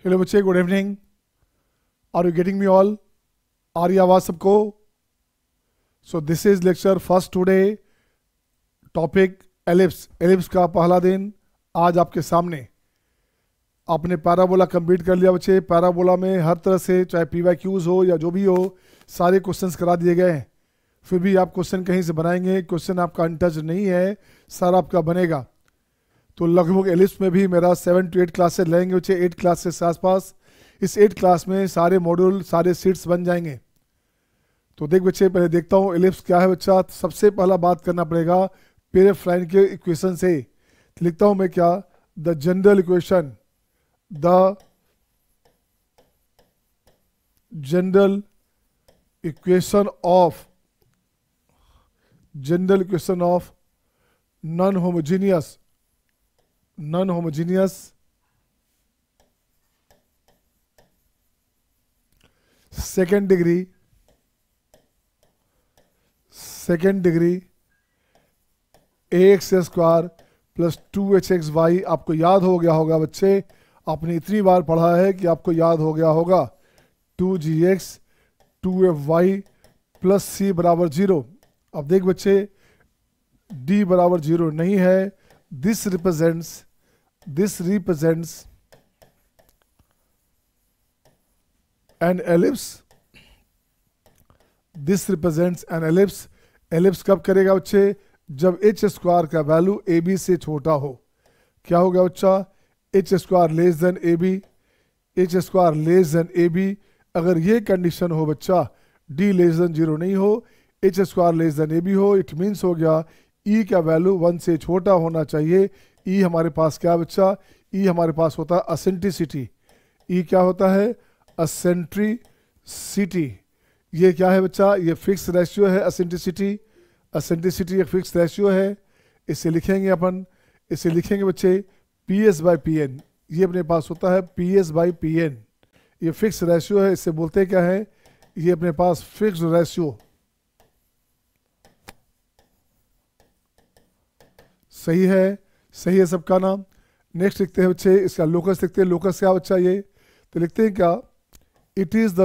Hello बच्चे, good evening. Are you getting me all? आ रही आवाज सबको? So this is lecture first today. Topic ellipse. Ellipse का पहला दिन आज आपके सामने। आपने पैराबोला कंप्लीट कर लिया बच्चे। पैराबोला में हर तरह से, चाहे PYQs हो या जो भी हो, सारे क्वेश्चंस करा दिए गए हैं। फिर भी आप क्वेश्चन कहीं से बनाएंगे, क्वेश्चन आपका अनटच नहीं है, सारा आपका बनेगा। तो लगभग एलिप्स में भी मेरा 7 to 8 क्लासेस लगेंगे बच्चे, 8 क्लासेस आसपास। इस 8 क्लास में सारे मॉड्यूल, सारे सीट्स बन जाएंगे। तो देख बच्चे, पहले देखता हूँ एलिप्स क्या है बच्चा। सबसे पहला बात करना पड़ेगा पेरेफ्राइन के इक्वेशन से। तो लिखता हूँ मैं क्या, the general equation, the general equation of non homogeneous second degree ax square plus 2hxy। आपको याद हो गया होगा बच्चे, आपने इतनी बार पढ़ा है कि आपको याद हो गया होगा। 2gx 2fy प्लस c बराबर 0। अब देख बच्चे, d बराबर 0 नहीं है। This represents an ellipse। This represents an ellipse. Ellipse कब करेगा बच्चे? जब h स्क्वायर का वैल्यू ab से छोटा हो। क्या हो गया बच्चा? h square less than ab। अगर ये कंडीशन हो बच्चा, d लेस देन 0 नहीं हो, h square less than ab हो, इट मीन्स हो गया e का वैल्यू 1 से छोटा होना चाहिए। e हमारे पास क्या बच्चा? e हमारे पास होता है असेंट्रिसिटी। e क्या होता है? असेंट्रिसिटी। ये क्या है बच्चा? ये फिक्स रेशियो है असेंट्रिसिटी। एक फिक्स रेशियो है। इसे लिखेंगे अपन, इसे लिखेंगे बच्चे PS/PN। ये अपने पास होता है PS/PN। ये फिक्स रेशियो है। इससे बोलते क्या है? ये अपने पास फिक्स रेशियो। सही है सबका नाम। नेक्स्ट लिखते हैं बच्चे, इसका लोकस लिखते हैं। लोकस क्या बच्चा? ये तो लिखते हैं क्या, it is the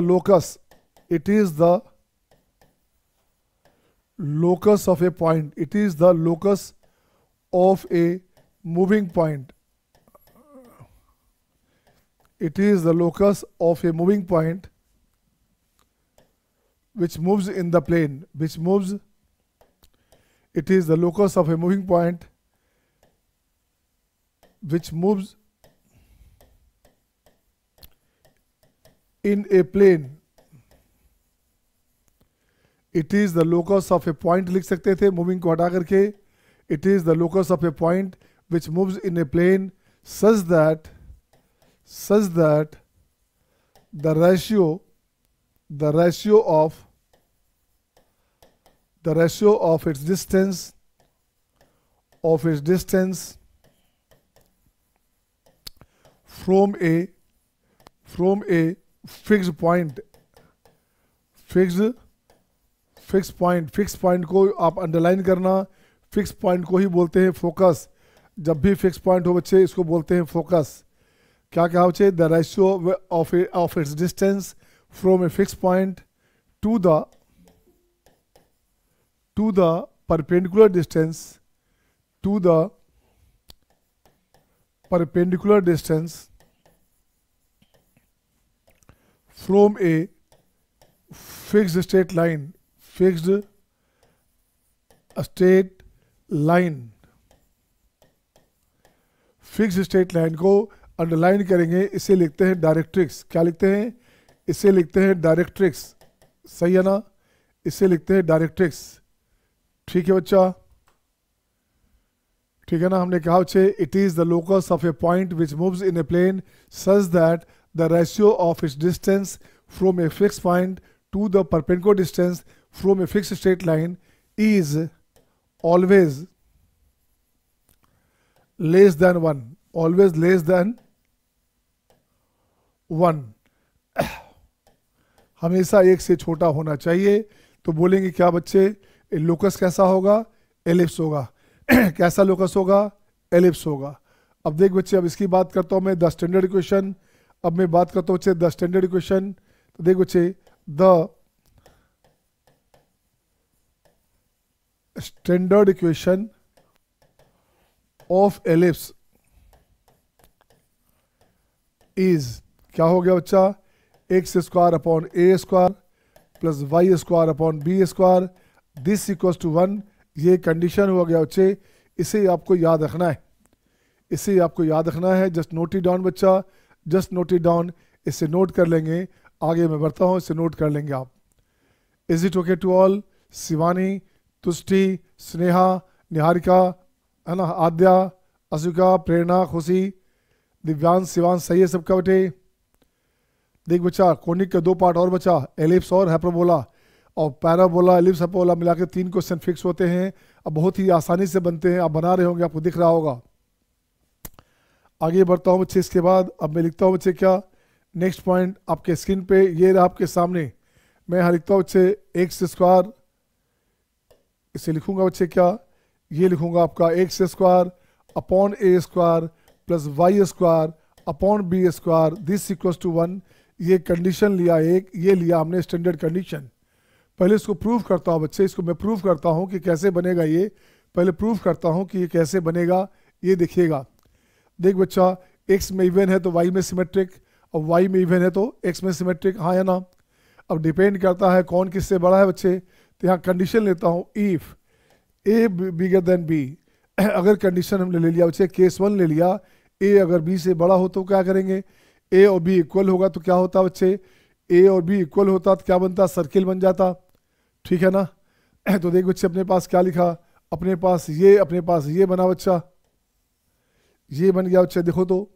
locus of a point. It is the locus of a moving point. It is the locus of a moving point which moves in the plane, it is the locus of a moving point which moves in a plane। it is the locus of a point लिख सकते थे moving को हटा करके। it is the locus of a point which moves in a plane such that the ratio of its distance from a fixed point को आप underline करना। Fix point को ही बोलते हैं फोकस। जब भी फिक्स पॉइंट हो बच्चे, इसको बोलते हैं फोकस। क्या क्या बच्चे? The ratio of its distance from a fix point to the perpendicular distance from a fixed straight line। Fix straight line को अंडरलाइन करेंगे। इसे लिखते हैं डायरेक्ट्रिक्स। क्या लिखते हैं? इसे लिखते हैं डायरेक्ट्रिक्स। सही है ना? इसे लिखते हैं डायरेक्ट्रिक्स। ठीक है बच्चा? ठीक है ना? हमने कहा बच्चे, it is the locus of a point which moves in a plane such that the ratio of its distance from a fix point to the perpendicular distance from a fix straight line is always less than 1। हमेशा 1 से छोटा होना चाहिए। तो बोलेंगे क्या बच्चे? Locus कैसा होगा? एलिप्स होगा। कैसा लोकस होगा? एलिप्स होगा। अब देख बच्चे, अब इसकी बात करता हूं मैं। द स्टैंडर्ड इक्वेशन, अब मैं बात करता हूँ बच्चे द स्टैंडर्ड इक्वेशन। तो देख बच्चे the standard equation of ellipse is, क्या हो गया बच्चा, x square upon a square plus y square upon b square this equals to 1। ये कंडीशन हो गया बच्चे, इसे आपको याद रखना है, इसे आपको याद रखना है। जस्ट नोट इट डाउन बच्चा, जस्ट नोट इट डाउन, इसे नोट कर लेंगे। आगे मैं बढ़ता हूँ, इसे नोट कर लेंगे आप। Is it okay to all? Shivani, Tushti, Sneha, Niharika, है ना, आद्या, अशोका, प्रेरणा, खुशी, दिव्यांश, शिवांश, सही है सबका बेटे। देख बच्चा कोनिक के दो पार्ट और बचा, एलिप्स और हाइपरबोला, और पैराबोला एलिप्स हाइपरबोला मिला के 3 क्वेश्चन फिक्स होते हैं। अब बहुत ही आसानी से बनते हैं, आप बना रहे होंगे, आपको दिख रहा होगा। आगे बढ़ता हूँ बच्चे, इसके बाद अब मैं लिखता हूँ बच्चे क्या, नेक्स्ट पॉइंट आपके स्क्रीन पे ये रहा आपके सामने। मैं यहाँ लिखता हूँ बच्चे एक्स स्क्वायर, इसे लिखूंगा बच्चे क्या, ये लिखूंगा आपका x square upon a square plus y square upon b square this equals to 1। ये कंडीशन लिया एक, ये लिया हमने स्टैंडर्ड कंडीशन। पहले इसको प्रूव करता हूँ बच्चे, इसको मैं प्रूव करता हूँ कि कैसे बनेगा ये। पहले प्रूव करता हूँ कि ये कैसे बनेगा, ये देखिएगा। देख बच्चा x में इवन है तो y में सिमेट्रिक, और y में इवन है तो x में सिमेट्रिक, हाँ या ना। अब डिपेंड करता है कौन किससे बड़ा है बच्चे। तो यहाँ कंडीशन लेता हूँ, if a bigger than b। अगर कंडीशन हमने ले लिया बच्चे, केस 1 ले लिया, a अगर b से बड़ा हो तो क्या करेंगे, a और b इक्वल होगा तो क्या होता बच्चे, a और b इक्वल होता तो क्या बनता, सर्किल बन जाता, ठीक है ना। तो देख बच्चे अपने पास क्या लिखा, अपने पास ये बना बच्चा, ये बन गया बच्चा। देखो तो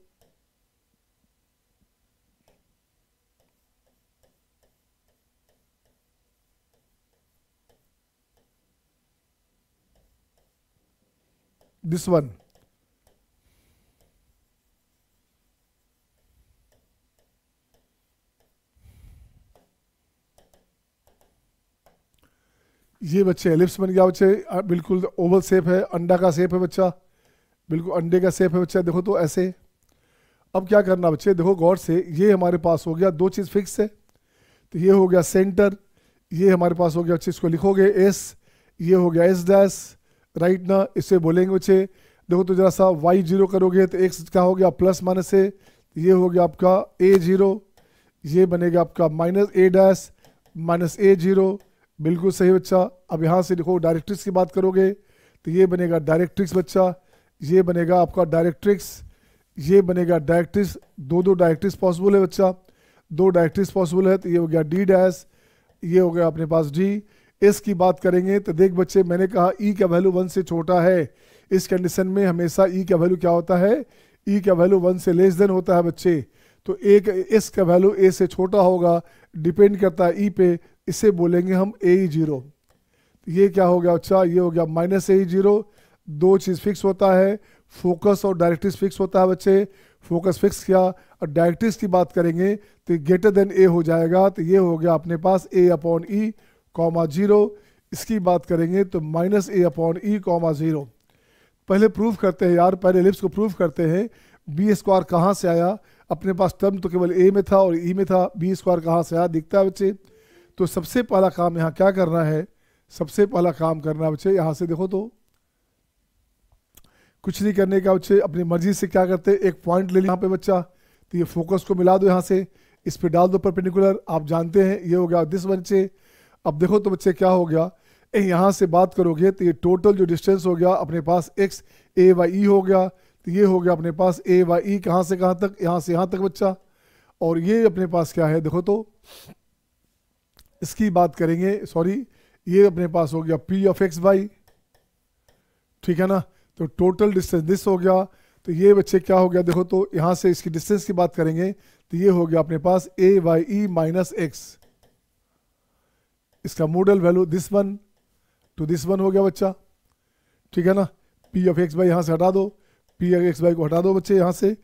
दिस वन, ये बच्चे एलिप्स बन गया बच्चे, बिल्कुल ओवल शेप है, अंडा का शेप है बच्चा, बिल्कुल अंडे का शेप है बच्चा। देखो तो ऐसे। अब क्या करना बच्चे, देखो गौर से, ये हमारे पास हो गया, दो चीज़ फिक्स है, तो ये हो गया सेंटर, ये हमारे पास हो गया बच्चे, इसको लिखोगे एस, ये हो गया एस डैश, राइट ना। इसे बोलेंगे बच्चे, देखो तो जरा सा वाई जीरो करोगे तो एक्स क्या हो गया, प्लस माइनस है, ये हो गया आपका ए जीरो, ये बनेगा आपका माइनस ए डैश माइनस ए जीरो, बिल्कुल सही बच्चा। अब यहाँ से देखो डायरेक्ट्रिक्स की बात करोगे तो ये बनेगा डायरेक्ट्रिक्स बच्चा, ये बनेगा आपका डायरेक्ट्रिक्स, ये बनेगा डायरेक्ट्रिक्स, दो डायरेक्ट्रिक्स पॉसिबल है बच्चा, दो डायरेक्ट्रिक्स पॉसिबल है, तो ये हो गया डी डैश, ये हो गया अपने पास डी। एस की बात करेंगे तो देख बच्चे मैंने कहा ई का वैल्यू 1 से छोटा है, इस कंडीशन में हमेशा ई का वैल्यू क्या होता है, ई का वैल्यू 1 से लेस देन होता है बच्चे। तो एक एस का वैल्यू ए से छोटा होगा, डिपेंड करता है ई पे, इसे बोलेंगे हम ए जीरो। ये क्या हो गया बच्चा, ये हो गया माइनस ए जीरो। दो चीज़ फिक्स होता है, फोकस और डायरेक्ट्रिक्स फिक्स होता है बच्चे। फोकस फिक्स किया और डायरेक्ट्रिक्स की बात करेंगे तो ग्रेटर देन ए हो जाएगा, तो ये हो गया अपने पास ए अपॉन ई कॉमा जीरो। इसकी बात करेंगे तो माइनस ए अपॉन ई कॉमा जीरो। पहले प्रूफ करते हैं यार, पहले एलिप्स को प्रूफ करते हैं। बी स्क्वायर कहाँ से आया, अपने पास टर्म तो केवल ए में था और ई में था, बी स्क्वायर कहाँ से आया दिखता है बच्चे। तो सबसे पहला काम यहाँ क्या करना है, सबसे पहला काम करना है बच्चे, यहाँ से देखो तो कुछ नहीं करने का बच्चे, अपनी मर्जी से क्या करते हैं, एक पॉइंट ले लिया यहाँ पे बच्चा, तो ये फोकस को मिला दो यहाँ से, इस पे डाल दो परपेंडिकुलर, आप जानते हैं ये हो गया दिस बच्चे। अब देखो तो बच्चे क्या हो गया, यहाँ से बात करोगे तो ये टोटल जो डिस्टेंस हो गया अपने पास एक्स ए वाई ई हो गया, तो ये हो गया अपने पास ए वाई ई कहाँ से कहाँ तक, यहाँ से यहाँ तक बच्चा। और ये अपने पास क्या है देखो तो, इसकी बात करेंगे, सॉरी ये अपने पास हो गया पी ऑफ एक्स वाई, ठीक है ना। तो टोटल डिस्टेंस दिस हो गया, तो ये बच्चे क्या हो गया देखो तो, यहाँ से इसकी डिस्टेंस की बात करेंगे तो ये हो गया अपने पास ए वाई ई माइनस एक्स, इसका model value this one two this one हो गया बच्चा, ठीक है ना। पी ऑफ एक्स वाई यहाँ से हटा दो, पी ऑफ एक्स वाई को हटा दो बच्चे, यहाँ से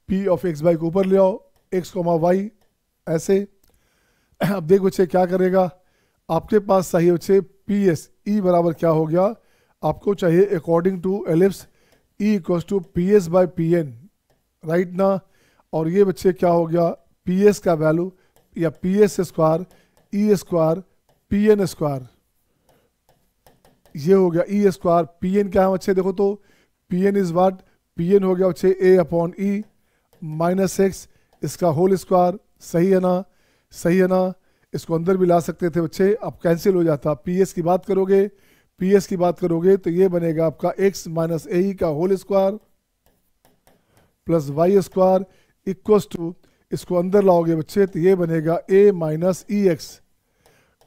पी ऑफ एक्स वाई को ऊपर ले आओ, एक्स कोमा वाई ऐसे। अब देख बच्चे क्या करेगा, आपके पास चाहिए बच्चे पी एस, ई बराबर क्या हो गया आपको चाहिए according to ellipse e equals to p s by p n, right ना। और ये बच्चे क्या हो गया, पी एस का वैल्यू या p s square e square p n square, ये हो गया ई स्क्वायर। पी एन क्या है बच्चे, देखो तो p n is what, p n हो गया बच्चे a upon e minus x इसका होल स्क्वायर, सही है ना, सही है ना। इसको अंदर भी ला सकते थे बच्चे, अब कैंसिल हो जाता। पी एस की बात करोगे, पी एस की बात करोगे तो ये बनेगा आपका एक्स माइनस ए ई का whole square plus y square equals to, इसको अंदर लाओगे बच्चे तो ये बनेगा ए माइनस ई एक्स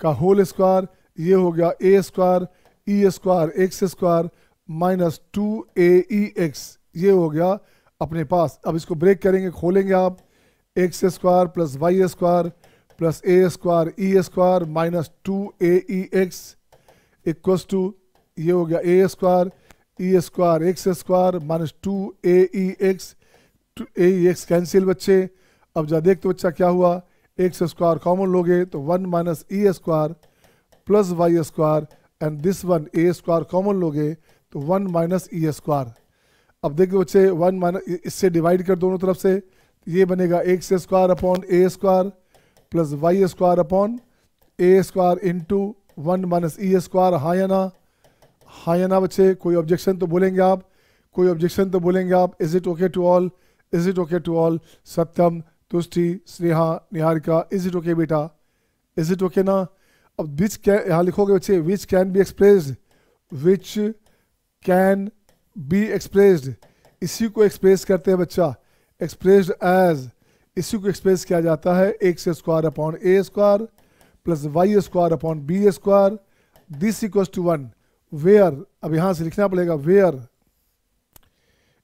का होल स्क्वायर, ये हो गया a square e square x square minus 2aex, ये हो गया अपने पास। अब इसको ब्रेक करेंगे, खोलेंगे आप, x square plus y square plus a square e square minus 2aex equals to, ये हो गया a square e square x square minus 2aex, aex cancel बच्चे। अब जा देख तो बच्चा क्या हुआ, एक्स स्क्वायर कॉमन लोगे तो 1 minus e square plus y square and this one a square common लोगे तो 1 माइनस ई स्क्वायर। अब देखिए बच्चे 1 माइनस, इससे डिवाइड कर दोनों तरफ से, ये बनेगा x square upon a square plus y square upon a square into 1 minus e square. हाँ या ना, हाँ या ना बच्चे, कोई ऑब्जेक्शन तो बोलेंगे आप, कोई ऑब्जेक्शन तो बोलेंगे आप। Is it okay to all, is it okay to all, Satyam Tushti Sneha Niharika, is it okay बेटा, इज इट ओके ना। अब विच कैन यहाँ लिखोगे बच्चे, which can be expressed, which can be expressed, इसी को एक्सप्रेस करते हैं बच्चा, एक्सप्रेस्ड एज, इसी को एक्सप्रेस किया जाता है x square upon a square plus y square upon b square, this equals to 1 where, अब यहाँ से लिखना पड़ेगा वेयर,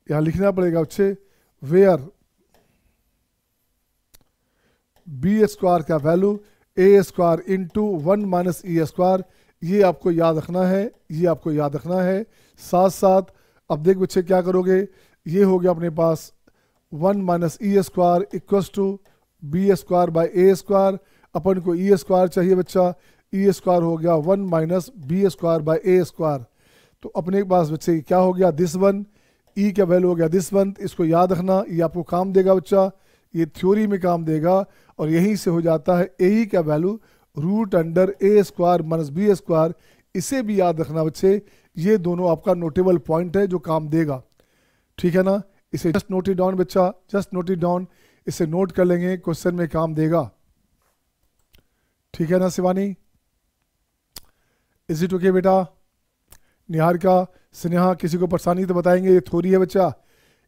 यहाँ लिखना पड़ेगा बच्चे वेयर बी स्क्वायर का वैल्यू ए square into 1 minus e square, ये आपको याद रखना है, ये आपको याद रखना है। साथ साथ अब देख बच्चे क्या करोगे, ये हो गया अपने पास 1 minus e square equals to b square by a square, अपन को ई स्क्वायर चाहिए बच्चा, ई स्क्वायर हो गया 1 minus b square by a square. तो अपने पास बच्चे क्या हो गया, दिस वन, ई का वैल्यू हो गया दिस वन, इसको याद रखना, ये आपको काम देगा बच्चा, ये थ्योरी में काम देगा। और यहीं से हो जाता है ए ई का value root under a square minus b square, इसे भी याद रखना बच्चे, ये दोनों आपका नोटेबल पॉइंट है जो काम देगा, ठीक है ना। इसे जस्ट नोट इट डाउन बच्चा, जस्ट नोट इट डाउन, इसे नोट कर लेंगे, क्वेश्चन में काम देगा, ठीक है ना शिवानी, इज इट ओके बेटा। निहारिका स्नेहा, किसी को परेशानी तो बताएंगे, ये थ्योरी है बच्चा,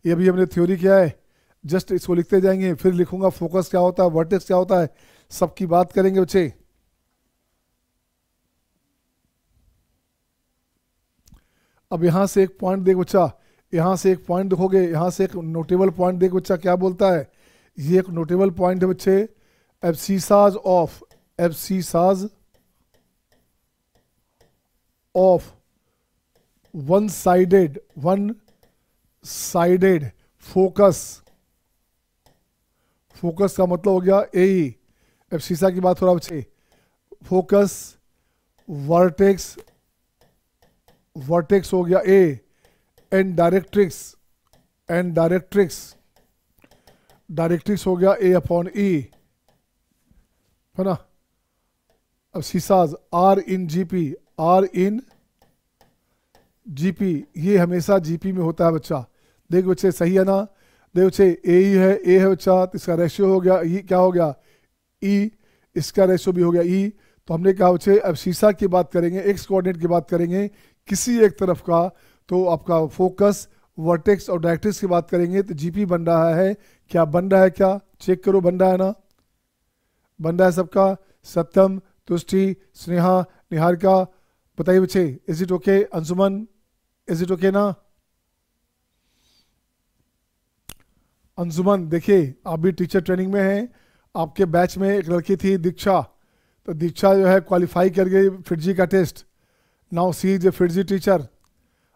ये भी हमने थ्योरी किया है, जस्ट इसको लिखते जाएंगे, फिर लिखूंगा फोकस क्या होता है, वर्टेक्स क्या होता है, सबकी बात करेंगे बच्चे। अब यहां से एक पॉइंट देख बच्चा, यहां से एक पॉइंट देखोगे, यहां से एक नोटेबल पॉइंट देख बच्चा, क्या बोलता है, ये एक नोटेबल पॉइंट है बच्चे, abscissas of, abscissas of one sided focus, focus का मतलब हो गया ए, अब शीशा की बात हो रहा बच्चे, फोकस वर्टेक्स, वर्टेक्स हो गया a, and directrix, and directrix, directrix हो गया ए अपॉन ई, है ना। अब शीशाज are in GP, are in GP, ये हमेशा जीपी में होता है बच्चा, देख बच्चे सही है ना, देख बच्चे ए ही है, ए है बच्चा, तो इसका रेशियो हो गया ई, क्या हो गया ई, इसका रेशियो भी हो गया ई। तो हमने कहा बच्चे अब शीशा की बात करेंगे, एक्स कोऑर्डिनेट की बात करेंगे किसी एक तरफ का, तो आपका फोकस वर्टेक्स और डायरेक्ट्रिक्स की बात करेंगे तो जीपी बन रहा है, क्या बन रहा है, क्या चेक करो, बन रहा है ना, बन रहा है सबका, सत्यम तुष्टि स्नेहा निहारिका, बताइए बच्चे is it okay, Anshuman is it okay ना। अंशुमन देखिए आप भी टीचर ट्रेनिंग में हैं, आपके बैच में एक लड़की थी दीक्षा, तो दीक्षा जो है क्वालिफाई कर गई फिटजी का test, now she is a FIITJEE teacher,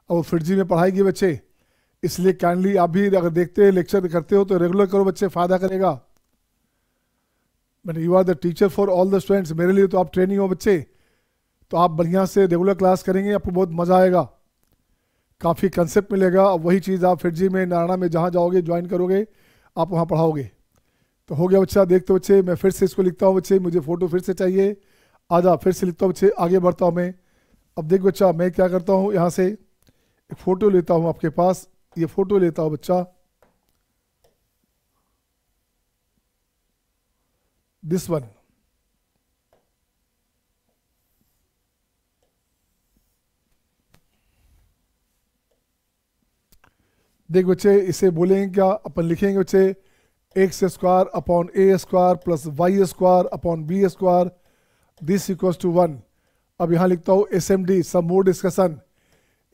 और वो फिटजी में पढ़ाएगी बच्चे, इसलिए काइंडली आप भी अगर देखते हैं लेक्चर करते हो तो रेगुलर करो बच्चे, फायदा करेगा। मैंने you are the teacher for all the students, मेरे लिए तो आप ट्रेनिंग हो बच्चे, तो आप बढ़िया से रेगुलर क्लास करेंगे, आपको बहुत मज़ा आएगा, काफ़ी कंसेप्ट मिलेगा, और वही चीज़ आप फिटजी में नारायणा में जहाँ जाओगे ज्वाइन करोगे आप वहाँ पढ़ाओगे। तो हो गया बच्चा, देखते हो बच्चे, मैं फिर से इसको लिखता हूँ बच्चे, मुझे फ़ोटो फिर से चाहिए, आजा फिर से लिखता हूँ बच्चे, आगे बढ़ता हूँ मैं। अब देख बच्चा, मैं क्या करता हूँ, यहाँ से एक फ़ोटो लेता हूँ आपके पास, ये फ़ोटो लेता हूँ बच्चा, दिस वन। देख बच्चे, इसे बोलेंगे क्या, अपन लिखेंगे बच्चे x square upon a square plus y square upon b square, this equals to 1। अब यहाँ लिखता हूँ S M D, some more discussion,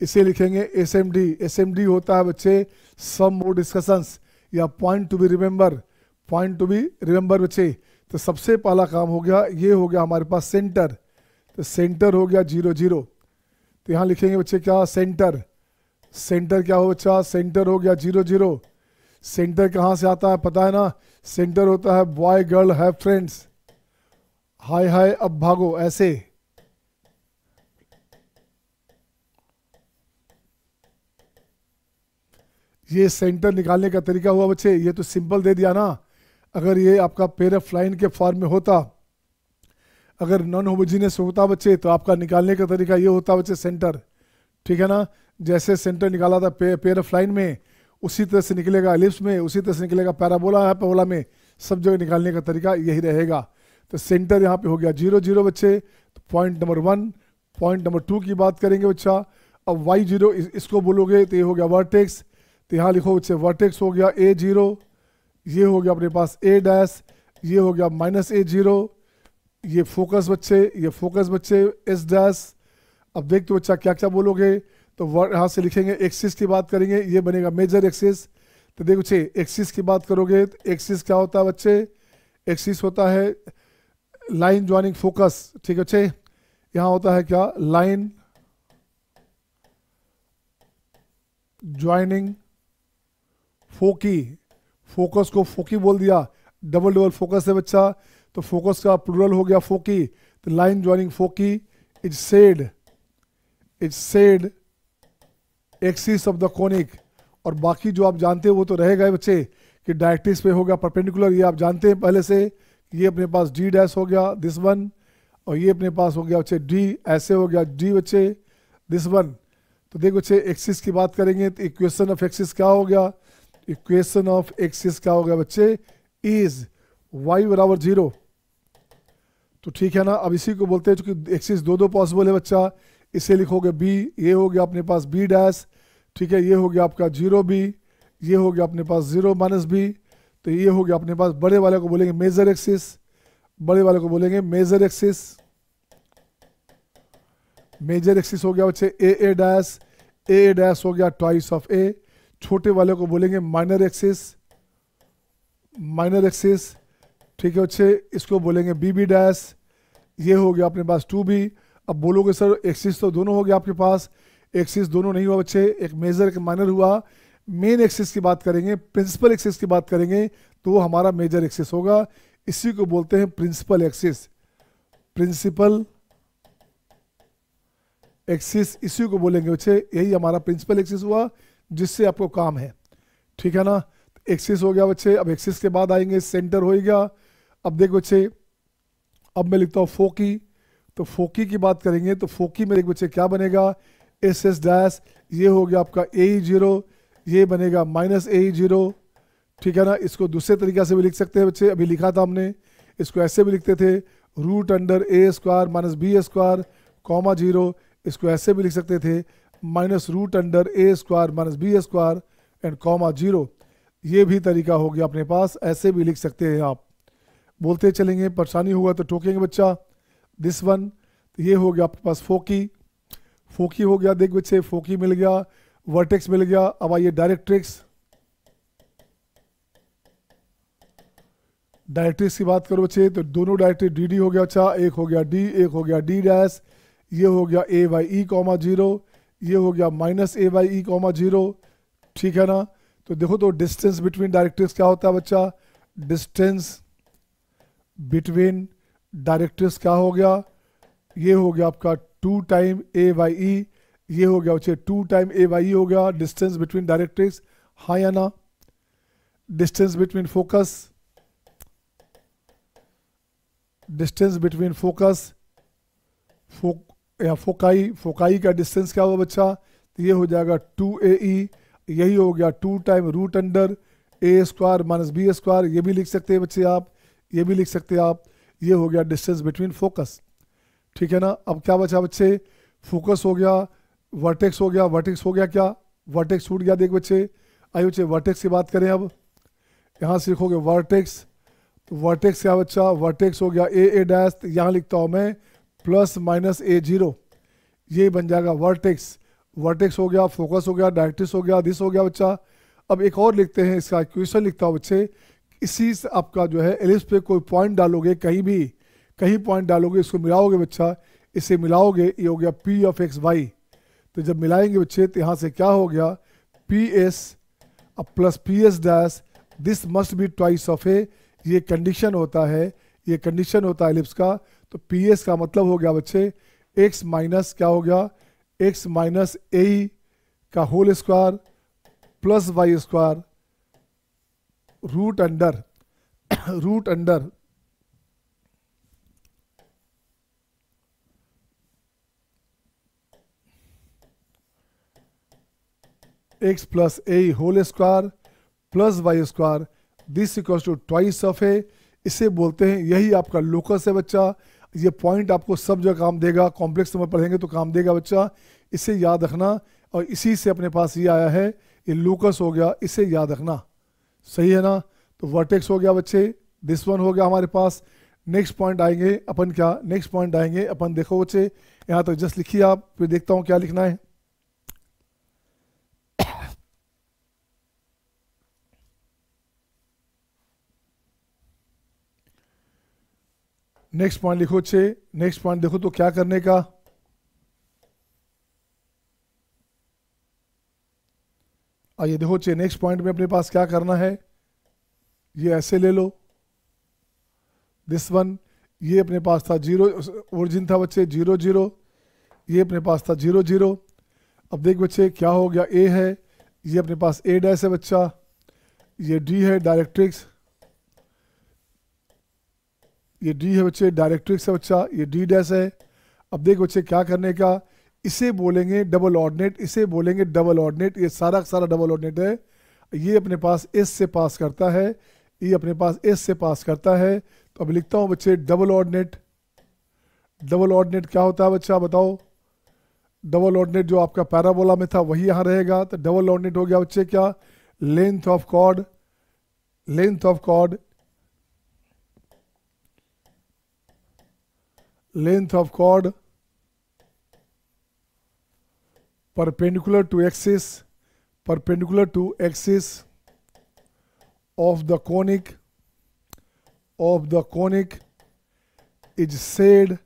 इसे लिखेंगे S M D. S M D होता है बच्चे सम मोर डिस्कशंस या point to be remember, point to be remember बच्चे। तो सबसे पहला काम हो गया, ये हो गया हमारे पास सेंटर, तो सेंटर हो गया 0 0। तो यहाँ लिखेंगे बच्चे क्या, सेंटर, सेंटर क्या हो बच्चा, सेंटर हो गया 0 0। सेंटर कहाँ से आता है पता है ना, सेंटर होता है बॉय गर्ल हैव फ्रेंड्स, हाय हाय अब भागो, ऐसे। ये सेंटर निकालने का तरीका हुआ बच्चे, ये तो सिंपल दे दिया ना। अगर ये आपका पेयर ऑफ लाइन के फॉर्म में होता, अगर नॉन होमोजीनियस होता बच्चे, तो आपका निकालने का तरीका ये होता बच्चे सेंटर, ठीक है ना। जैसे सेंटर निकाला था पेयर ऑफ लाइन में, उसी तरह से निकलेगा एलिप्स में, उसी तरह से निकलेगा पैराबोला है, पैराबोला में, सब जगह निकालने का तरीका यही रहेगा। तो सेंटर यहाँ पे हो गया 0 0 बच्चे, तो पॉइंट नंबर 1। पॉइंट नंबर 2 की बात करेंगे बच्चा, अब y0 इसको बोलोगे तो ये हो गया वर्टेक्स, तो यहाँ लिखो बच्चे वर्टेक्स हो गया a0, ये हो गया अपने पास a डैश, ये हो गया -a0, ये फोकस बच्चे, ये फोकस बच्चे s डैश। अब देखते बच्चा क्या क्या बोलोगे, तो यहाँ से लिखेंगे एक्सिस की बात करेंगे, ये बनेगा मेजर एक्सिस। तो देखो बच्चे, एक्सिस की बात करोगे तो एक्सिस क्या होता है बच्चे, एक्सिस होता है लाइन ज्वाइनिंग फोकस, ठीक है बच्चे। यहाँ होता है क्या, लाइन ज्वाइनिंग फोकी, फोकस को फोकी बोल दिया, डबल डबल फोकस है बच्चा, तो फोकस का प्लूरल हो गया फोकी। तो line joining foci is said, is said axis of the conic. और बाकी जो आप जानते हो वो तो रहेगा ही बच्चे, कि डायरेक्ट्रिक्स पे होगा परपेंडिकुलर, ये आप जानते हैं पहले से। ये अपने पास डी डैश हो गया दिस वन, और ये अपने पास हो गया बच्चे डी, ऐसे हो गया डी बच्चे दिस वन। तो देखो बच्चे, एक्सिस की बात करेंगे तो इक्वेशन ऑफ एक्सिस क्या हो गया, इक्वेशन ऑफ एक्सिस क्या हो गया बच्चे, इज y बराबर 0। तो ठीक है ना। अब इसी को बोलते हैं, चूंकि एक्सिस दो पॉसिबल है बच्चा, इसे लिखोगे b, ये हो गया अपने पास b डैश, ठीक है, ये हो गया आपका 0b, ये हो गया अपने पास 0 माइनस b। तो ये हो गया अपने पास, बड़े वाले को बोलेंगे मेजर एक्सिस, बड़े वाले को बोलेंगे मेजर एक्सिस, मेजर एक्सिस हो गया बच्चे a डैश, a डैश हो गया ट्वाइस ऑफ a। छोटे वाले को बोलेंगे माइनर एक्सिस, माइनर एक्सिस, ठीक है बच्चे, इसको बोलेंगे b डैश, ये हो गया अपने पास 2b। अब बोलोगे सर एक्सिस तो दोनों हो गया आपके पास, एक्सिस दोनों नहीं हुआ बच्चे, एक मेजर एक माइनर हुआ। मेन एक्सिस की बात करेंगे, प्रिंसिपल एक्सिस की बात करेंगे, तो वो हमारा मेजर एक्सिस होगा, इसी को बोलते हैं प्रिंसिपल एक्सिस, प्रिंसिपल एक्सिस इसी को बोलेंगे बच्चे, यही हमारा प्रिंसिपल एक्सिस हुआ जिससे आपको काम है, ठीक है ना। एक्सिस हो गया बच्चे। अब एक्सिस के बाद आएंगे सेंटर हो गया। अब देखो बच्चे, अब मैं लिखता हूँ फोकी, तो फोकी की बात करेंगे तो फोकी में एक बच्चे क्या बनेगा, एस एस डैश, ये हो गया आपका a0, ये बनेगा -a0, ठीक है ना। इसको दूसरे तरीका से भी लिख सकते हैं बच्चे, अभी लिखा था हमने, इसको ऐसे भी लिखते थे, root under a square minus b square comma 0, इसको ऐसे भी लिख सकते थे, minus root under a square minus b square and comma 0। ये भी तरीका हो गया अपने पास, ऐसे भी लिख सकते हैं आप। बोलते चलेंगे, परेशानी होगा तो टोकेंगे बच्चा। दिस वन, तो ये हो गया आपके पास फोकी, फोकी हो गया। देख बच्चे, फोकी मिल गया, वर्टेक्स मिल गया। अब आइए डायरेक्ट्रिक्स, डायरेक्ट्रिक्स की बात करो बच्चे, तो दोनों डायरेक्ट्रिक्स डी डी हो गया बच्चा, एक हो गया डी, एक हो गया डी डैश, ये हो गया a बाई ई कॉमा 0, ये हो गया minus a by E comma 0, ठीक है ना। तो देखो तो डिस्टेंस बिटवीन डायरेक्ट्रिक्स क्या होता है बच्चा, डिस्टेंस बिटवीन डायरेक्ट्रिक्स क्या हो गया, ये हो गया आपका 2 टाइम a बाई ई, ये हो गया बच्चे 2 टाइम a बाई ई हो गया डिस्टेंस बिटवीन डायरेक्ट्रिक्स, हाँ या ना। Distance between focus, distance between focus या फोकाई, फोकाई का डिस्टेंस क्या होगा बच्चा, तो ये हो जाएगा 2AE, यही हो गया 2 time root under a square minus b square, ये भी लिख सकते हैं बच्चे आप, ये भी लिख सकते हैं आप, ये हो गया डिस्टेंस बिटवीन फोकस। ठीक है ना। अब क्या बचा बच्चे, फोकस हो गया, वर्टेक्स हो गया, वर्टेक्स हो गया क्या, वर्टेक्स छूट गया, देख बच्चे। आइए बच्चे वर्टेक्स की बात करें, अब यहाँ से लिखोगे वर्टेक्स, तो वर्टेक्स क्या बच्चा, वर्टेक्स हो गया ए डैश, यहाँ लिखता हूँ मैं प्लस माइनस A0, ये बन जाएगा वर्टेक्स। वर्टेक्स हो गया, फोकस हो गया, डायरेक्ट्रिक्स हो गया, दिस हो गया बच्चा। अब एक और लिखते हैं, इसका इक्वेशन लिखता हूँ बच्चे, इसी से आपका जो है एलिप्स पे कोई पॉइंट डालोगे, कहीं भी कहीं पॉइंट डालोगे, इसको मिलाओगे बच्चा, इसे मिलाओगे, ये हो गया P ऑफ XY। तो जब मिलाएंगे बच्चे तो यहाँ से क्या हो गया, PS plus PS dash, this must be twice of a, ये कंडीशन होता है, ये कंडीशन होता है एलिप्स का। तो PS का मतलब हो गया बच्चे x माइनस क्या हो गया, x माइनस ए का whole square plus y square root under root under x plus a whole square plus y square, this equals to twice of a. इसे बोलते हैं, यही आपका लोकस है बच्चा। ये पॉइंट आपको सब जगह काम देगा, कॉम्प्लेक्स नंबर पढ़ेंगे तो काम देगा बच्चा, इसे याद रखना। और इसी से अपने पास ये आया है, ये लोकस हो गया, इसे याद रखना, सही है ना। तो वर्टेक्स हो गया बच्चे, दिस वन हो गया हमारे पास। नेक्स्ट पॉइंट आएंगे अपन, क्या नेक्स्ट पॉइंट आएंगे अपन, देखो बच्चे यहाँ तक जस्ट लिखिए आप, फिर देखता हूँ क्या लिखना है। नेक्स्ट पॉइंट लिखो बच्चे, नेक्स्ट पॉइंट देखो तो क्या करने का, आइए देखो बच्चे नेक्स्ट पॉइंट में अपने पास क्या करना है, ये ऐसे ले लो, दिस वन, ये अपने पास था 0, ओरिजिन था बच्चे 0 0, ये अपने पास था 0 0। अब देख बच्चे क्या हो गया, ए है, ये अपने पास ए डैश है बच्चा, ये डी है डायरेक्ट्रिक्स, ये डी है बच्चे डायरेक्ट्रिक्स है बच्चा, ये डी डैश है। अब देख बच्चे क्या करने का, इसे बोलेंगे डबल ऑर्डिनेट, इसे बोलेंगे डबल ऑर्डिनेट, ये सारा का सारा डबल ऑर्डिनेट है। ये अपने पास एस से पास करता है, ये अपने पास एस से पास करता है। तो अब लिखता हूँ बच्चे डबल ऑर्डिनेट। डबल ऑर्डिनेट क्या होता है बच्चा बताओ, डबल ऑर्डिनेट जो आपका पैराबोला में था वही यहाँ रहेगा। तो डबल ऑर्डिनेट हो गया बच्चे क्या, length of chord, length of chord, length of chord perpendicular to axis, perpendicular to axis of the conic is said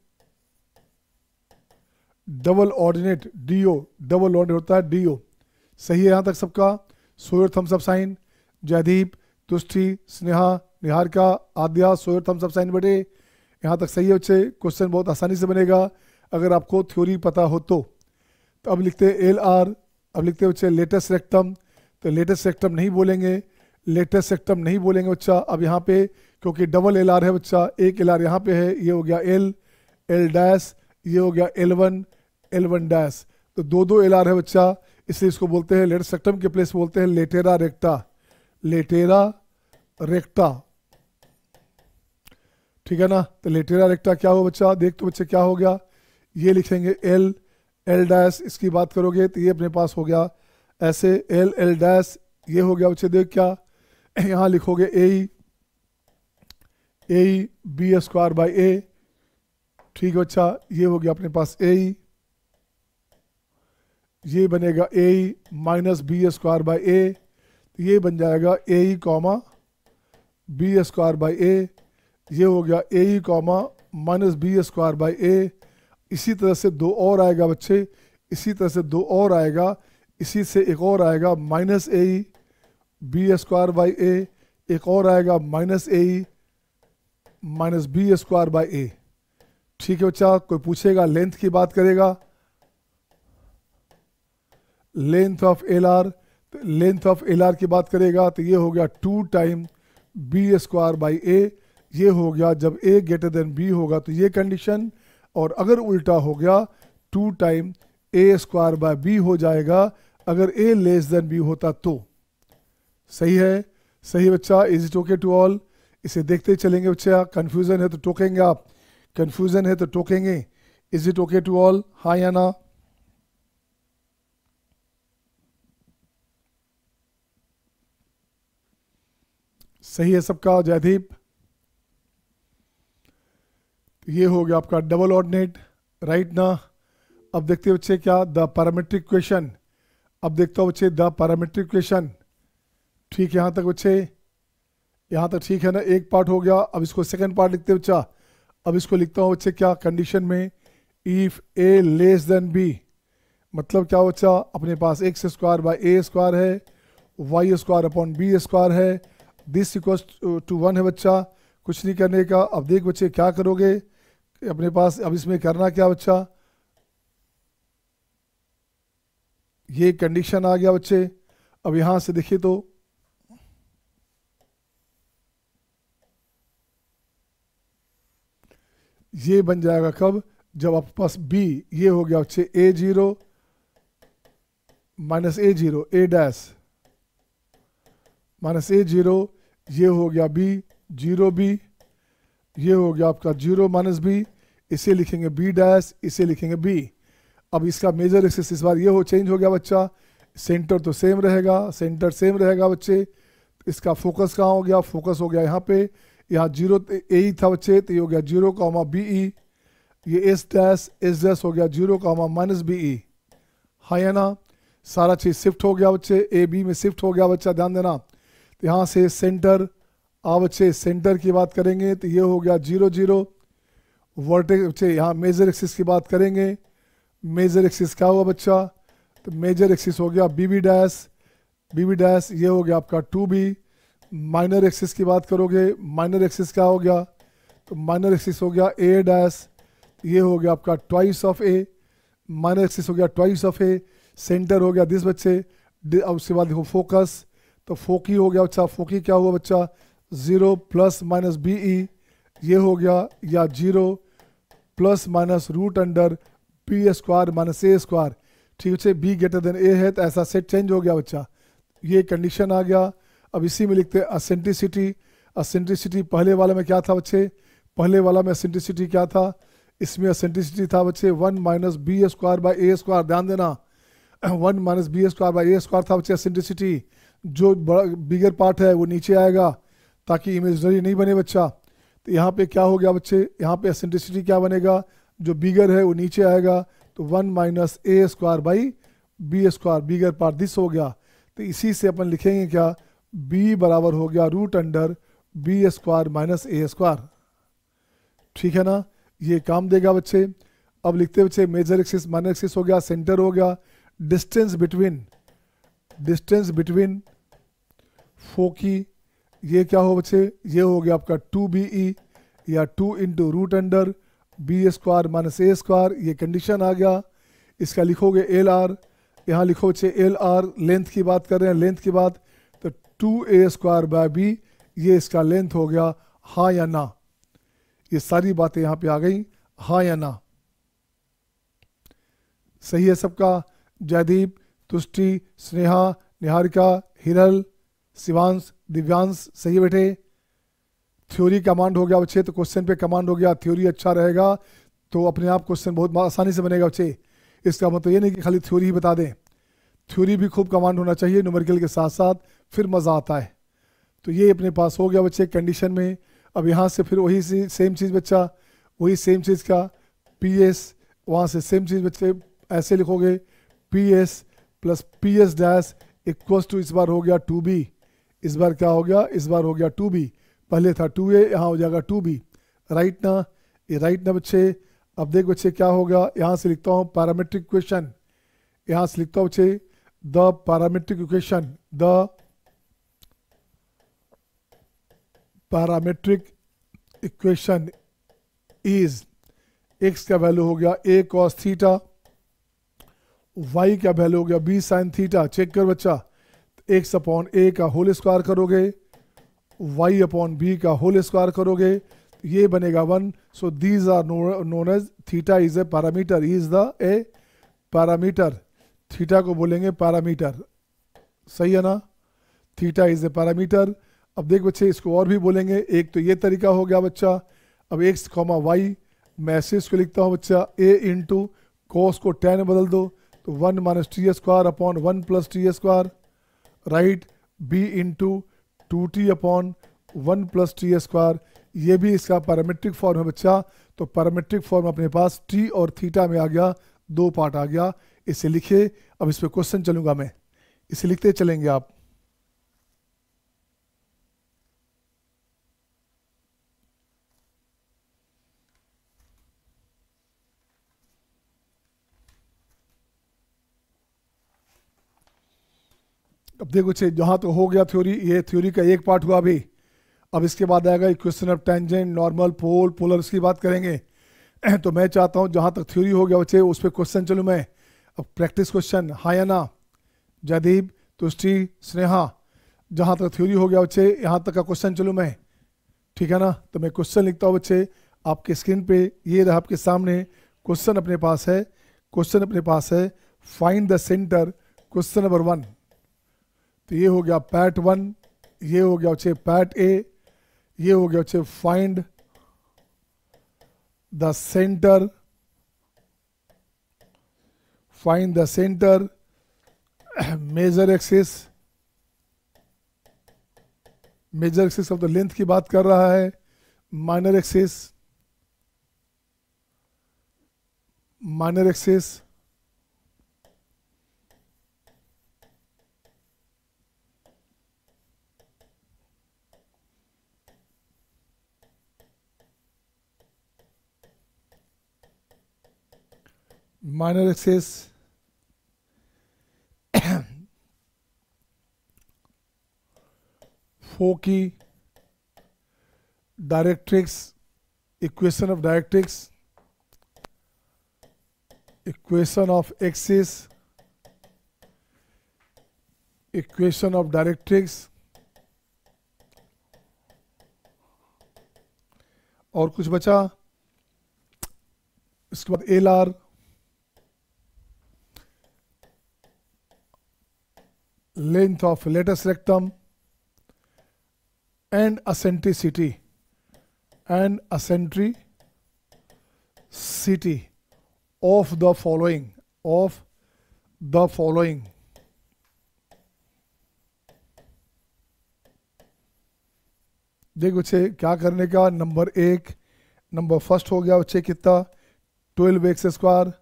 double ordinate DO, double ordinate होता है DO। सही है यहाँ तक सबका, show your thumbs up sign, Jaydeep, Tushti, Sneha, Niharika, Aadya, show your thumbs up sign बेटे, यहाँ तक सही है बच्चे। क्वेश्चन बहुत आसानी से बनेगा अगर आपको थ्योरी पता हो तो। अब लिखते हैं LR, अब लिखते हैं बच्चे लेटेस्ट रेक्टम, तो लेटेस्ट रेक्टम नहीं बोलेंगे, लेटेस्ट रेक्टम नहीं बोलेंगे बच्चा। अब यहाँ पे क्योंकि डबल LR है बच्चा, एक LR यहाँ पे है, ये हो गया L डैश, ये हो गया L1 डैश, तो दो LR है बच्चा, इसलिए इसको बोलते हैं लेटेस्ट रेक्टम के प्लेस बोलते हैं लेटेरा रेक्टा, लेटेरा रेक्टा, ठीक है ना। तो लेटेरा रेक्टा क्या हो बच्चा, देख तो बच्चे क्या हो गया, ये लिखेंगे L डैश, इसकी बात करोगे तो ये अपने पास हो गया ऐसे L डैश, ये हो गया बच्चे देख क्या, यहाँ लिखोगे ए बी स्क्वायर बाई ए, ठीक है बच्चा, ये हो गया अपने पास ए, ये बनेगा a minus b square by a, तो ये बन जाएगा a comma b square by a, ये हो गया a comma minus b square by a. इसी तरह से दो और आएगा बच्चे, इसी तरह से दो और आएगा, इसी से एक और आएगा minus a b square by a, एक और आएगा minus a minus b square by a, ठीक है बच्चा। कोई पूछेगा लेंथ की बात करेगा, लेंथ ऑफ LR, तो लेंथ ऑफ एल आर की बात करेगा तो ये हो गया 2 time b square by a. ये हो गया जब ए ग्रेटर देन बी होगा तो ये कंडीशन, और अगर उल्टा हो गया 2 time a square by b हो जाएगा अगर ए लेस देन बी होता तो। सही है, सही बच्चा। Is it okay to all? इसे देखते ही चलेंगे बच्चा। कंफ्यूजन है तो टोकेंगे आप, कंफ्यूजन है तो टोकेंगे। Is it okay to all? हाँ या ना? सही है सबका? जयदीप, ये हो गया आपका डबल ऑर्डिनेट, राइट ना? अब देखते हैं बच्चे क्या द पैरामीट्रिक इक्वेशन। अब देखता हूँ बच्चे द पैरामीट्रिक इक्वेशन। ठीक है यहाँ तक बच्चे? यहाँ तक ठीक है ना? एक पार्ट हो गया। अब इसको सेकंड पार्ट लिखते हैं बच्चा। अब इसको लिखता हूँ बच्चे क्या कंडीशन में, if a less than b, मतलब क्या बच्चा, अपने पास x square by a square है, y square upon b square है, दिस इक्वल्स टू 1 है बच्चा। कुछ नहीं करने का। अब देख बच्चे क्या करोगे अपने पास, अब इसमें करना क्या बच्चा, ये कंडीशन आ गया बच्चे। अब यहां से देखिए तो ये बन जाएगा कब, जब आपके पास b, ये हो गया बच्चे a0 minus a0 a dash minus a0, ये हो गया b 0b, ये हो गया आपका 0 माइनस b, इसे लिखेंगे b डैश, इसे लिखेंगे b। अब इसका मेजर एक्सिस इस बार ये हो चेंज हो गया बच्चा। सेंटर तो सेम रहेगा, सेंटर सेम रहेगा बच्चे। इसका फोकस कहाँ हो गया, फोकस हो गया यहाँ पे। यहाँ 0 ए ही था बच्चे, तो ये हो गया 0 कॉमा बी ई। ये एस डैश हो गया 0 कॉमा माइनस बी ई। हाँ या ना? सारा चीज़ शिफ्ट हो गया बच्चे, ए बी में शिफ्ट हो गया बच्चा, ध्यान देना। तो यहाँ से सेंटर, अब बच्चे सेंटर की बात करेंगे तो ये हो गया 0 0। वर्टेक्स बच्चे यहाँ मेजर एक्सिस की बात करेंगे, मेजर एक्सिस क्या हुआ बच्चा, तो मेजर एक्सिस हो गया बी बी डैश, ये हो गया आपका 2b। माइनर एक्सिस की बात करोगे, माइनर एक्सिस क्या हो गया, तो माइनर एक्सिस हो गया a डैश, ये हो गया आपका twice of a। Minor axis हो गया ट्वाइस ऑफ a। सेंटर हो गया दिस बच्चे। अब उसके बाद देखो फोकस, तो फोकी हो गया बच्चा, फोकी क्या हुआ बच्चा, 0 प्लस माइनस बी ई, ये हो गया, या 0 plus minus root under b square minus a square. ठीक है बच्चे, बी ग्रेटर देन ए है तो ऐसा सेट चेंज हो गया बच्चा, ये कंडीशन आ गया। अब इसी में लिखते हैं असेंट्रिसिटी। असेंट्रिसिटी पहले वाले में क्या था बच्चे, पहले वाला में असेंट्रिसिटी क्या था, इसमें असेंट्रिसिटी था बच्चे 1 minus b square by a square. ध्यान देना 1 minus b square by a square था बच्चे असेंट्रिसिटी। जो बड़ा बिगर पार्ट है वो नीचे आएगा ताकि इमेजनरी नहीं बने बच्चा। तो यहाँ पे क्या हो गया बच्चे, यहाँ पे एसेंट्रिसिटी क्या बनेगा, जो बिगर है वो नीचे आएगा, तो 1 minus a square by b square, bigger part this हो गया। तो इसी से अपन लिखेंगे क्या, b बराबर हो गया root under b square minus a square. ठीक है ना? ये काम देगा बच्चे। अब लिखते बच्चे मेजर एक्सिस माइनर एक्सिस हो गया, सेंटर हो गया, डिस्टेंस बिटवीन फोकी, ये क्या हो बच्चे, ये हो गया आपका 2be या 2 into root under b square minus a square. ये कंडीशन आ गया। इसका लिखोगे एल आर, यहाँ लिखो बच्चे एल आर, लेंथ की बात कर रहे हैं, लेंथ की बात, तो 2a स्क्वायर बाय बी, ये इसका लेंथ हो गया। हाँ या ना? ये सारी बातें यहाँ पे आ गई, हाँ या ना? सही है सबका? जयदीप, तुष्टि, स्नेहा, निहारिका, हिरल, शिवांश, दिव्यांश, सही है बेटे? थ्योरी कमांड हो गया बच्चे, तो क्वेश्चन पे कमांड हो गया। थ्योरी अच्छा रहेगा तो अपने आप क्वेश्चन बहुत आसानी से बनेगा बच्चे। इसका मतलब ये नहीं कि खाली थ्योरी ही बता दें, थ्योरी भी खूब कमांड होना चाहिए न्यूमेरिकल के साथ साथ, फिर मज़ा आता है। तो ये अपने पास हो गया बच्चे कंडीशन में। अब यहाँ से फिर वही सेम चीज़ बच्चा, वही सेम चीज़ का पी एस, वहाँ से सेम चीज़ बच्चे ऐसे लिखोगे, p s plus p s dash equals to, इस बार हो गया 2b, इस बार क्या हो गया, इस बार हो गया 2b, पहले था 2a, यहाँ हो जाएगा 2b, राइट ना? ये राइट ना बच्चे? अब देख बच्चे क्या होगा, यहाँ से लिखता हूँ पैरामीट्रिक इक्वेशन, यहाँ से लिखता हूँ बच्चे the parametric equation, the parametric equation is, x का वैल्यू हो गया a cos थीटा, y का वैल्यू हो गया b sin थीटा। चेक कर बच्चा, एक्स अपॉन ए का होल स्क्वायर करोगे, वाई अपॉन बी का होल स्क्वायर करोगे, ये बनेगा 1। So these are known as theta is a parameter, is the a parameter, theta को बोलेंगे पैरामीटर, सही है ना, थीटा इज ए पैरामीटर। अब देख बच्चे इसको और भी बोलेंगे, एक तो ये तरीका हो गया बच्चा। अब एक्स कॉमा वाई, मैं ऐसे इसको लिखता हूँ बच्चा, ए इंटू कोस को tan में बदल दो तो 1 minus t square upon 1 plus t square, right, b into 2t upon 1 plus t square, ये भी इसका पैरामीट्रिक फॉर्म है बच्चा। तो पैरामीट्रिक फॉर्म अपने पास t और थीटा में आ गया, 2 पार्ट आ गया, इसे लिखे। अब इस पर क्वेश्चन चलूंगा मैं, इसे लिखते चलेंगे आप। अब देखो छे, जहाँ तो हो गया थ्योरी, ये थ्योरी का एक पार्ट हुआ अभी। अब इसके बाद आएगा equation of tangent, normal, pole, polar, इसकी बात करेंगे। तो मैं चाहता हूँ जहाँ तक थ्योरी हो गया बच्चे उस पर क्वेश्चन चलूँ मैं। अब प्रैक्टिस क्वेश्चन, हाँ या ना, जयदीप, तुष्टि, स्नेहा, जहाँ तक थ्योरी हो गया बच्चे यहाँ तक का क्वेश्चन चलूँ मैं, ठीक है ना। तो मैं क्वेश्चन लिखता हूँ बच्चे आपके स्क्रीन पे, ये रहा आपके सामने क्वेश्चन अपने पास है, क्वेश्चन अपने पास है, find the centre, question number 1। तो ये हो गया पैट 1, ये हो गया बच्चे पैट ए, ये हो गया बच्चे find the centre, find the centre, major axis, major axis of the length की बात कर रहा है, minor axis, minor axis, minor axis, Foci, directrix, equation of directrix, equation of axis, equation of directrix, और कुछ बचा। इसके बाद L R, length of latus rectum, and eccentricity, and eccentricity of the following, of the following. देख बच्चे क्या करने का, नंबर 1, नंबर फर्स्ट हो गया बच्चे कितना, 12x square,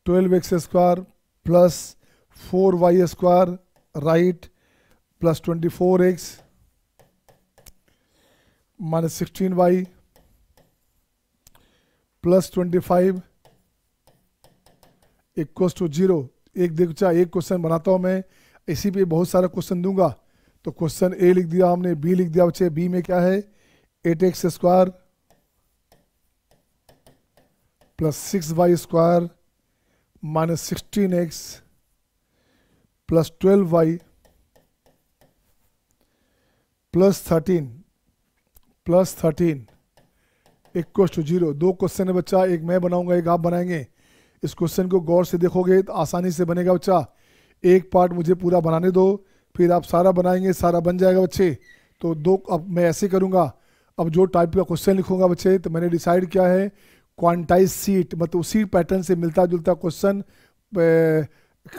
12x square plus 4y square, right, plus 24x minus 16y plus 25 equals to 0। एक देख बच्चा, एक क्वेश्चन बनाता हूं मैं, इसी पे बहुत सारा क्वेश्चन दूंगा। तो क्वेश्चन ए लिख दिया हमने, बी लिख दिया बच्चे, बी में क्या है, 8x square plus 6y square minus 16x plus 12y plus 13 equal to 0। 2 question है बच्चा, एक मैं बनाऊंगा, एक आप बनाएंगे। इस क्वेश्चन को गौर से देखोगे तो आसानी से बनेगा बच्चा। एक पार्ट मुझे पूरा बनाने दो, फिर आप सारा बनाएंगे, सारा बन जाएगा बच्चे। तो 2 अब मैं ऐसे करूंगा। अब जो टाइप का क्वेश्चन लिखूंगा बच्चे, तो मैंने डिसाइड किया है क्वांटाइज सीट, मतलब उसी पैटर्न से मिलता जुलता क्वेश्चन,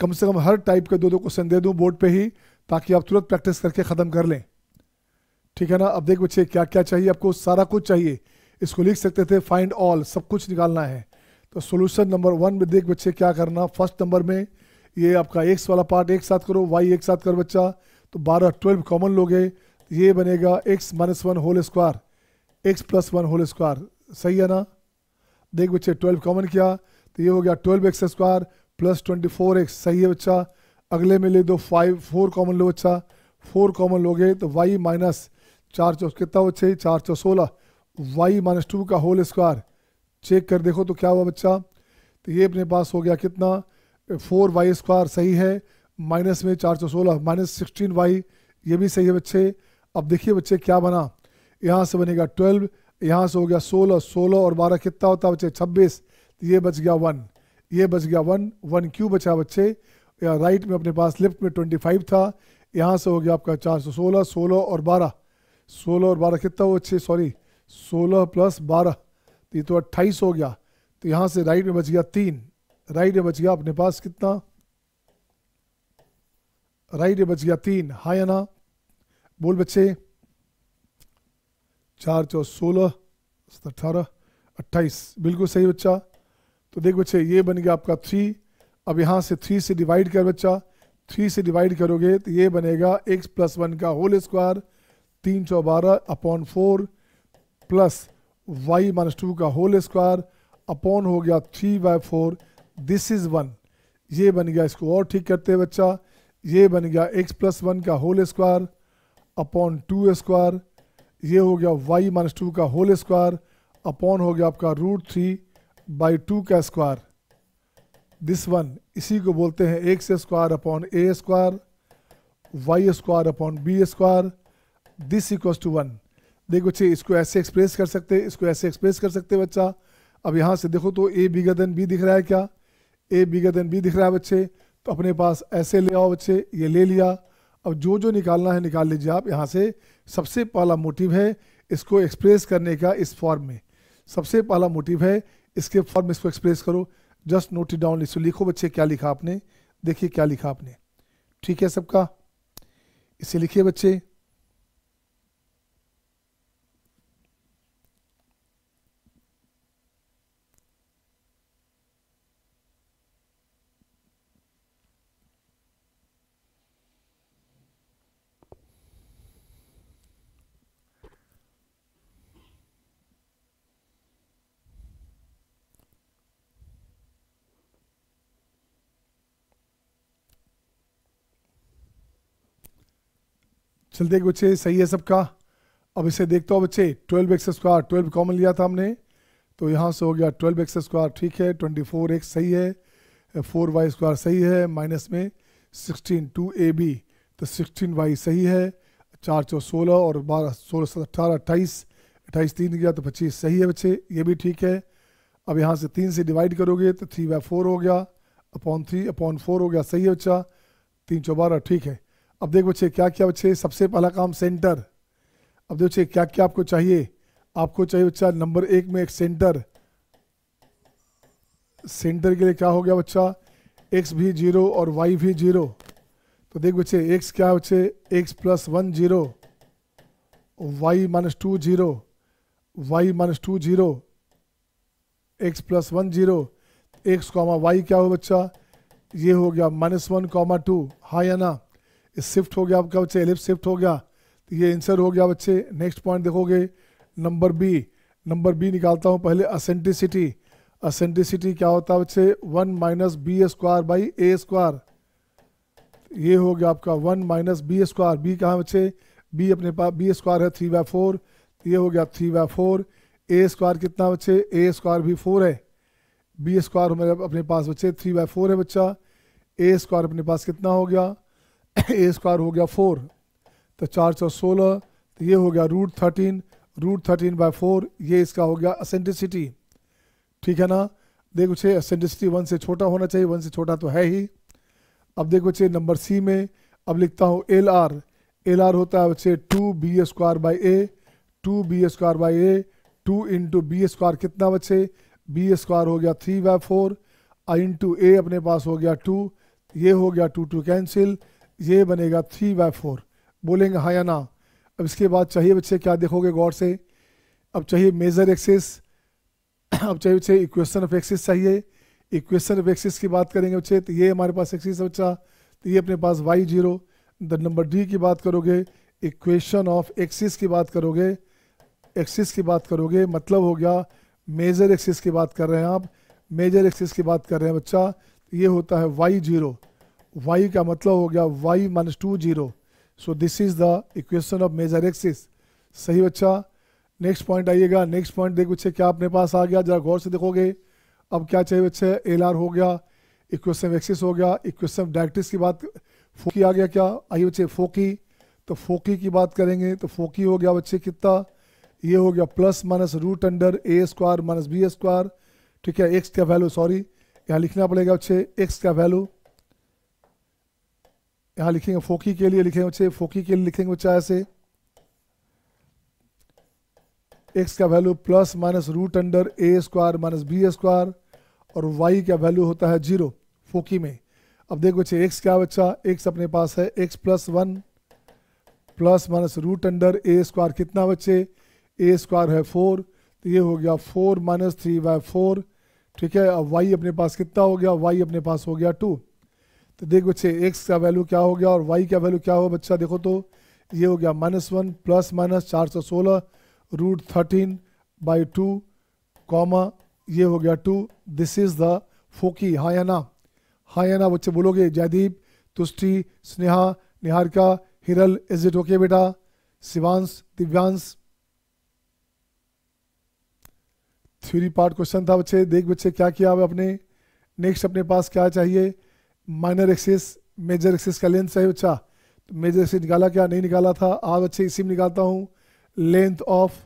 कम से कम हर टाइप के 2-2 क्वेश्चन दे दूं बोर्ड पे ही, ताकि आप तुरंत प्रैक्टिस करके ख़त्म कर लें, ठीक है ना। अब देख बच्चे क्या क्या चाहिए आपको, सारा कुछ चाहिए। इसको लिख सकते थे फाइंड ऑल, सब कुछ निकालना है। तो सॉल्यूशन नंबर 1 में देख बच्चे क्या करना, फर्स्ट नंबर में ये आपका x वाला पार्ट एक साथ करो, y एक साथ करो बच्चा। तो 12 कॉमन लोगे, ये बनेगा x minus 1 whole square, x plus 1 whole square, सही है ना। देख बच्चे 12 कॉमन किया तो ये हो गया 12x स्क्वायर प्लस 24x, सही है बच्चा। अगले में ले दो 4 कॉमन लो बच्चा, 4 कॉमन लोगे तो y माइनस 4 चौ कितना बच्चे, 4 चौ 16, y माइनस 2 का होल स्क्वायर, चेक कर देखो तो क्या हुआ बच्चा। तो ये अपने पास हो गया कितना, 4y स्क्वायर, सही है, माइनस में 416 माइनस 16y, ये भी सही है बच्चे। अब देखिए बच्चे क्या बना, यहाँ से बनेगा 12, यहाँ से हो गया 16, 16 और 12 कितना होता है बच्चे 26, ये बच गया 1, ये बच गया 1, 1 क्यों बचा बच्चे, या राइट में अपने पास लेफ्ट में 25 था, यहाँ से हो गया आपका 416, 16 और 12, 16 और 12 कितना हो बच्चे, सॉरी 16 प्लस 12, तो ये तो 28 हो गया। तो यहाँ से राइट में बच गया 3, राइट में बच गया अपने पास कितना, राइट में बच गया 3, हाँ या ना, बोल बच्चे। 4 चौ 16, 18, 28, बिल्कुल सही बच्चा। तो देख बच्चे ये बन गया आपका 3। अब यहाँ से 3 से डिवाइड कर बच्चा, 3 से डिवाइड करोगे तो ये बनेगा x प्लस 1 का होल स्क्वायर, 3 चौ 12 अपॉन 4 प्लस y माइनस 2 का होल स्क्वायर अपॉन हो गया 3/4, दिस इज 1, ये बन गया। इसको और ठीक करते हैं बच्चा, ये बन गया x प्लस 1 का होल स्क्वायर अपॉन 2 स्क्वायर, ये हो गया y माइनस 2 का होल स्क्वायर अपॉन हो गया आपका √3/2 का स्क्वायर, दिस वन, इसी को बोलते हैं x square upon a square, y square upon b square, this equals to 1। देखो बच्चे इसको ऐसे एक्सप्रेस कर सकते हैं, इसको ऐसे एक्सप्रेस कर सकते हैं बच्चा। अब यहाँ से देखो तो a बिगर देन b दिख रहा है क्या, a बिगर देन b दिख रहा है बच्चे, तो अपने पास ऐसे ले आओ बच्चे, ये ले लिया। अब जो जो निकालना है निकाल लीजिए आप। यहाँ से सबसे पहला मोटिव है इसको एक्सप्रेस करने का इस फॉर्म में, सबसे पहला मोटिव है इसके फॉर्म में इसको एक्सप्रेस करो। जस्ट नोट इट डाउन, इसको लिखो बच्चे क्या लिखा आपने, देखिए क्या लिखा आपने, ठीक है सबका, इसे लिखिए बच्चे। चल देख बच्चे सही है सबका। अब इसे देखता हूँ बच्चे, 12x स्क्वायर 12 कॉमन लिया था हमने, तो यहाँ से हो गया 12x स्क्वायर, ठीक है, 24x सही है, 4y स्क्वायर सही है, माइनस में 16 2ab, तो 16y सही है, 4 चौ 16 और 12 16 7 18 28, 28 3 गया तो 25 सही है बच्चे, ये भी ठीक है। अब यहाँ से 3 से डिवाइड करोगे तो 3/4 हो गया, अपॉन 3 अपॉन 4 हो गया, सही है बच्चा, 3 चौ 12, ठीक है। अब देख बच्चे क्या क्या बच्चे, सबसे पहला काम सेंटर। अब देखो बच्चे क्या क्या आपको चाहिए, आपको चाहिए बच्चा नंबर 1 में एक सेंटर, सेंटर के लिए क्या हो गया बच्चा, x भी 0 और y भी 0। तो देख बच्चे x क्या है बच्चे, x plus 1 0, y minus 2 0, y minus 2 0, x plus 1 0, x comma y क्या हो बच्चा, ये हो गया -1,2, हाँ या ना, शिफ्ट हो गया आपका बच्चे, एलिप्स शिफ्ट हो गया, तो ये आंसर हो गया बच्चे। नेक्स्ट पॉइंट देखोगे नंबर बी, नंबर बी निकालता हूँ पहले, असेंट्रिसिटी। असेंट्रिसिटी क्या होता है बच्चे, 1 minus b square by a square, ये हो गया आपका 1 माइनस बी स्क्वायर, बी कहाँ बच्चे, बी अपने पास बी स्क्वायर है 3/4, तो ये हो गया 3/4, ए स्क्वायर कितना बच्चे, ए स्क्वायर भी 4 है, बी स्क्वायर मेरे अपने पास बच्चे 3/4 है बच्चा, ए स्क्वायर अपने पास कितना हो गया, ए स्क्वायर हो गया 4, तो 4 चौ 16, तो ये हो गया √13/4, ये इसका हो गया असेंट्रिसिटी, ठीक है ना। देख बच्चे असेंट्रिसिटी 1 से छोटा होना चाहिए, 1 से छोटा तो है ही। अब देख बच्चे नंबर सी में, अब लिखता हूँ एल आर, एल आर होता है बच्चे 2b square by a, 2b square by a, 2 into b square कितना बच्चे, बी स्क्वायर हो गया 3/4, इंटू ए अपने पास हो गया 2, ये हो गया 2 कैंसिल, ये बनेगा 3/4, बोलेंगे हाँ या ना। अब इसके बाद चाहिए बच्चे क्या, देखोगे गौर से, अब चाहिए मेजर एक्सिस, अब चाहिए बच्चे इक्वेशन ऑफ एक्सिस चाहिए। इक्वेशन ऑफ एक्सिस की बात करेंगे बच्चे, तो ये हमारे पास एक्सिस है बच्चा, तो ये अपने पास y0। नंबर डी की बात करोगे, इक्वेशन ऑफ एक्सिस की बात करोगे, एक्सिस की बात करोगे, मतलब हो गया मेजर एक्सिस की बात कर रहे हैं आप, मेजर एक्सिस की बात कर रहे हैं बच्चा, तो ये होता है y0, y का मतलब हो गया y minus 2 0, so this is the equation of major axis, सही बच्चा। नेक्स्ट पॉइंट आइएगा, नेक्स्ट पॉइंट देख बच्चे क्या अपने पास आ गया, जरा गौर से देखोगे। अब क्या चाहिए बच्चे, एल आर हो गया, इक्वेशन ऑफ एक्सिस हो गया, इक्वेशन ऑफ डायरेक्ट्रिक्स की बात फोकी आ गया क्या, आइए बच्चे फोकी, तो फोकी की बात करेंगे तो फोकी हो गया बच्चे कितना, ये हो गया plus minus root under a square minus b square, ठीक है। एक्स का वैल्यू, सॉरी यहाँ लिखना पड़ेगा बच्चे एक्स का वैल्यू, यहाँ लिखेंगे फोकी के लिए, लिखेंगे बच्चे फोकी के लिए लिखेंगे बच्चा ऐसे, एक्स का value plus minus root under a square minus b square, और वाई का वैल्यू होता है 0 फोकी में। अब देखो बच्चे एक्स क्या बच्चा, एक्स अपने पास है x plus 1 plus minus root under a square, कितना बच्चे, ए स्क्वायर है 4, तो ये हो गया 4 माइनस 3/4, ठीक है। अब वाई अपने पास कितना हो गया, वाई अपने पास हो गया 2। तो देख बच्चे एक्स का वैल्यू क्या हो गया और वाई का वैल्यू क्या हो बच्चा, देखो तो ये हो गया -1 प्लस माइनस 416 रूट 13/2 कॉमा ये हो गया 2। दिस इज द फोकी, हाँ या ना, हाँ या ना बच्चे बोलोगे, Jaydeep, Tushti, Sneha, Niharika, Hiral, is it okay बेटा, शिवांश, दिव्यांश। 3 पार्ट क्वेश्चन था बच्चे, देख बच्चे क्या किया हुआ अपने। नेक्स्ट अपने पास क्या चाहिए, माइनर एक्सिस मेजर एक्सिस का लेंथ चाहिए बच्चा, तो मेजर एक्सिस निकाला क्या, नहीं निकाला था, आज बच्चे इसी में निकालता हूं, length of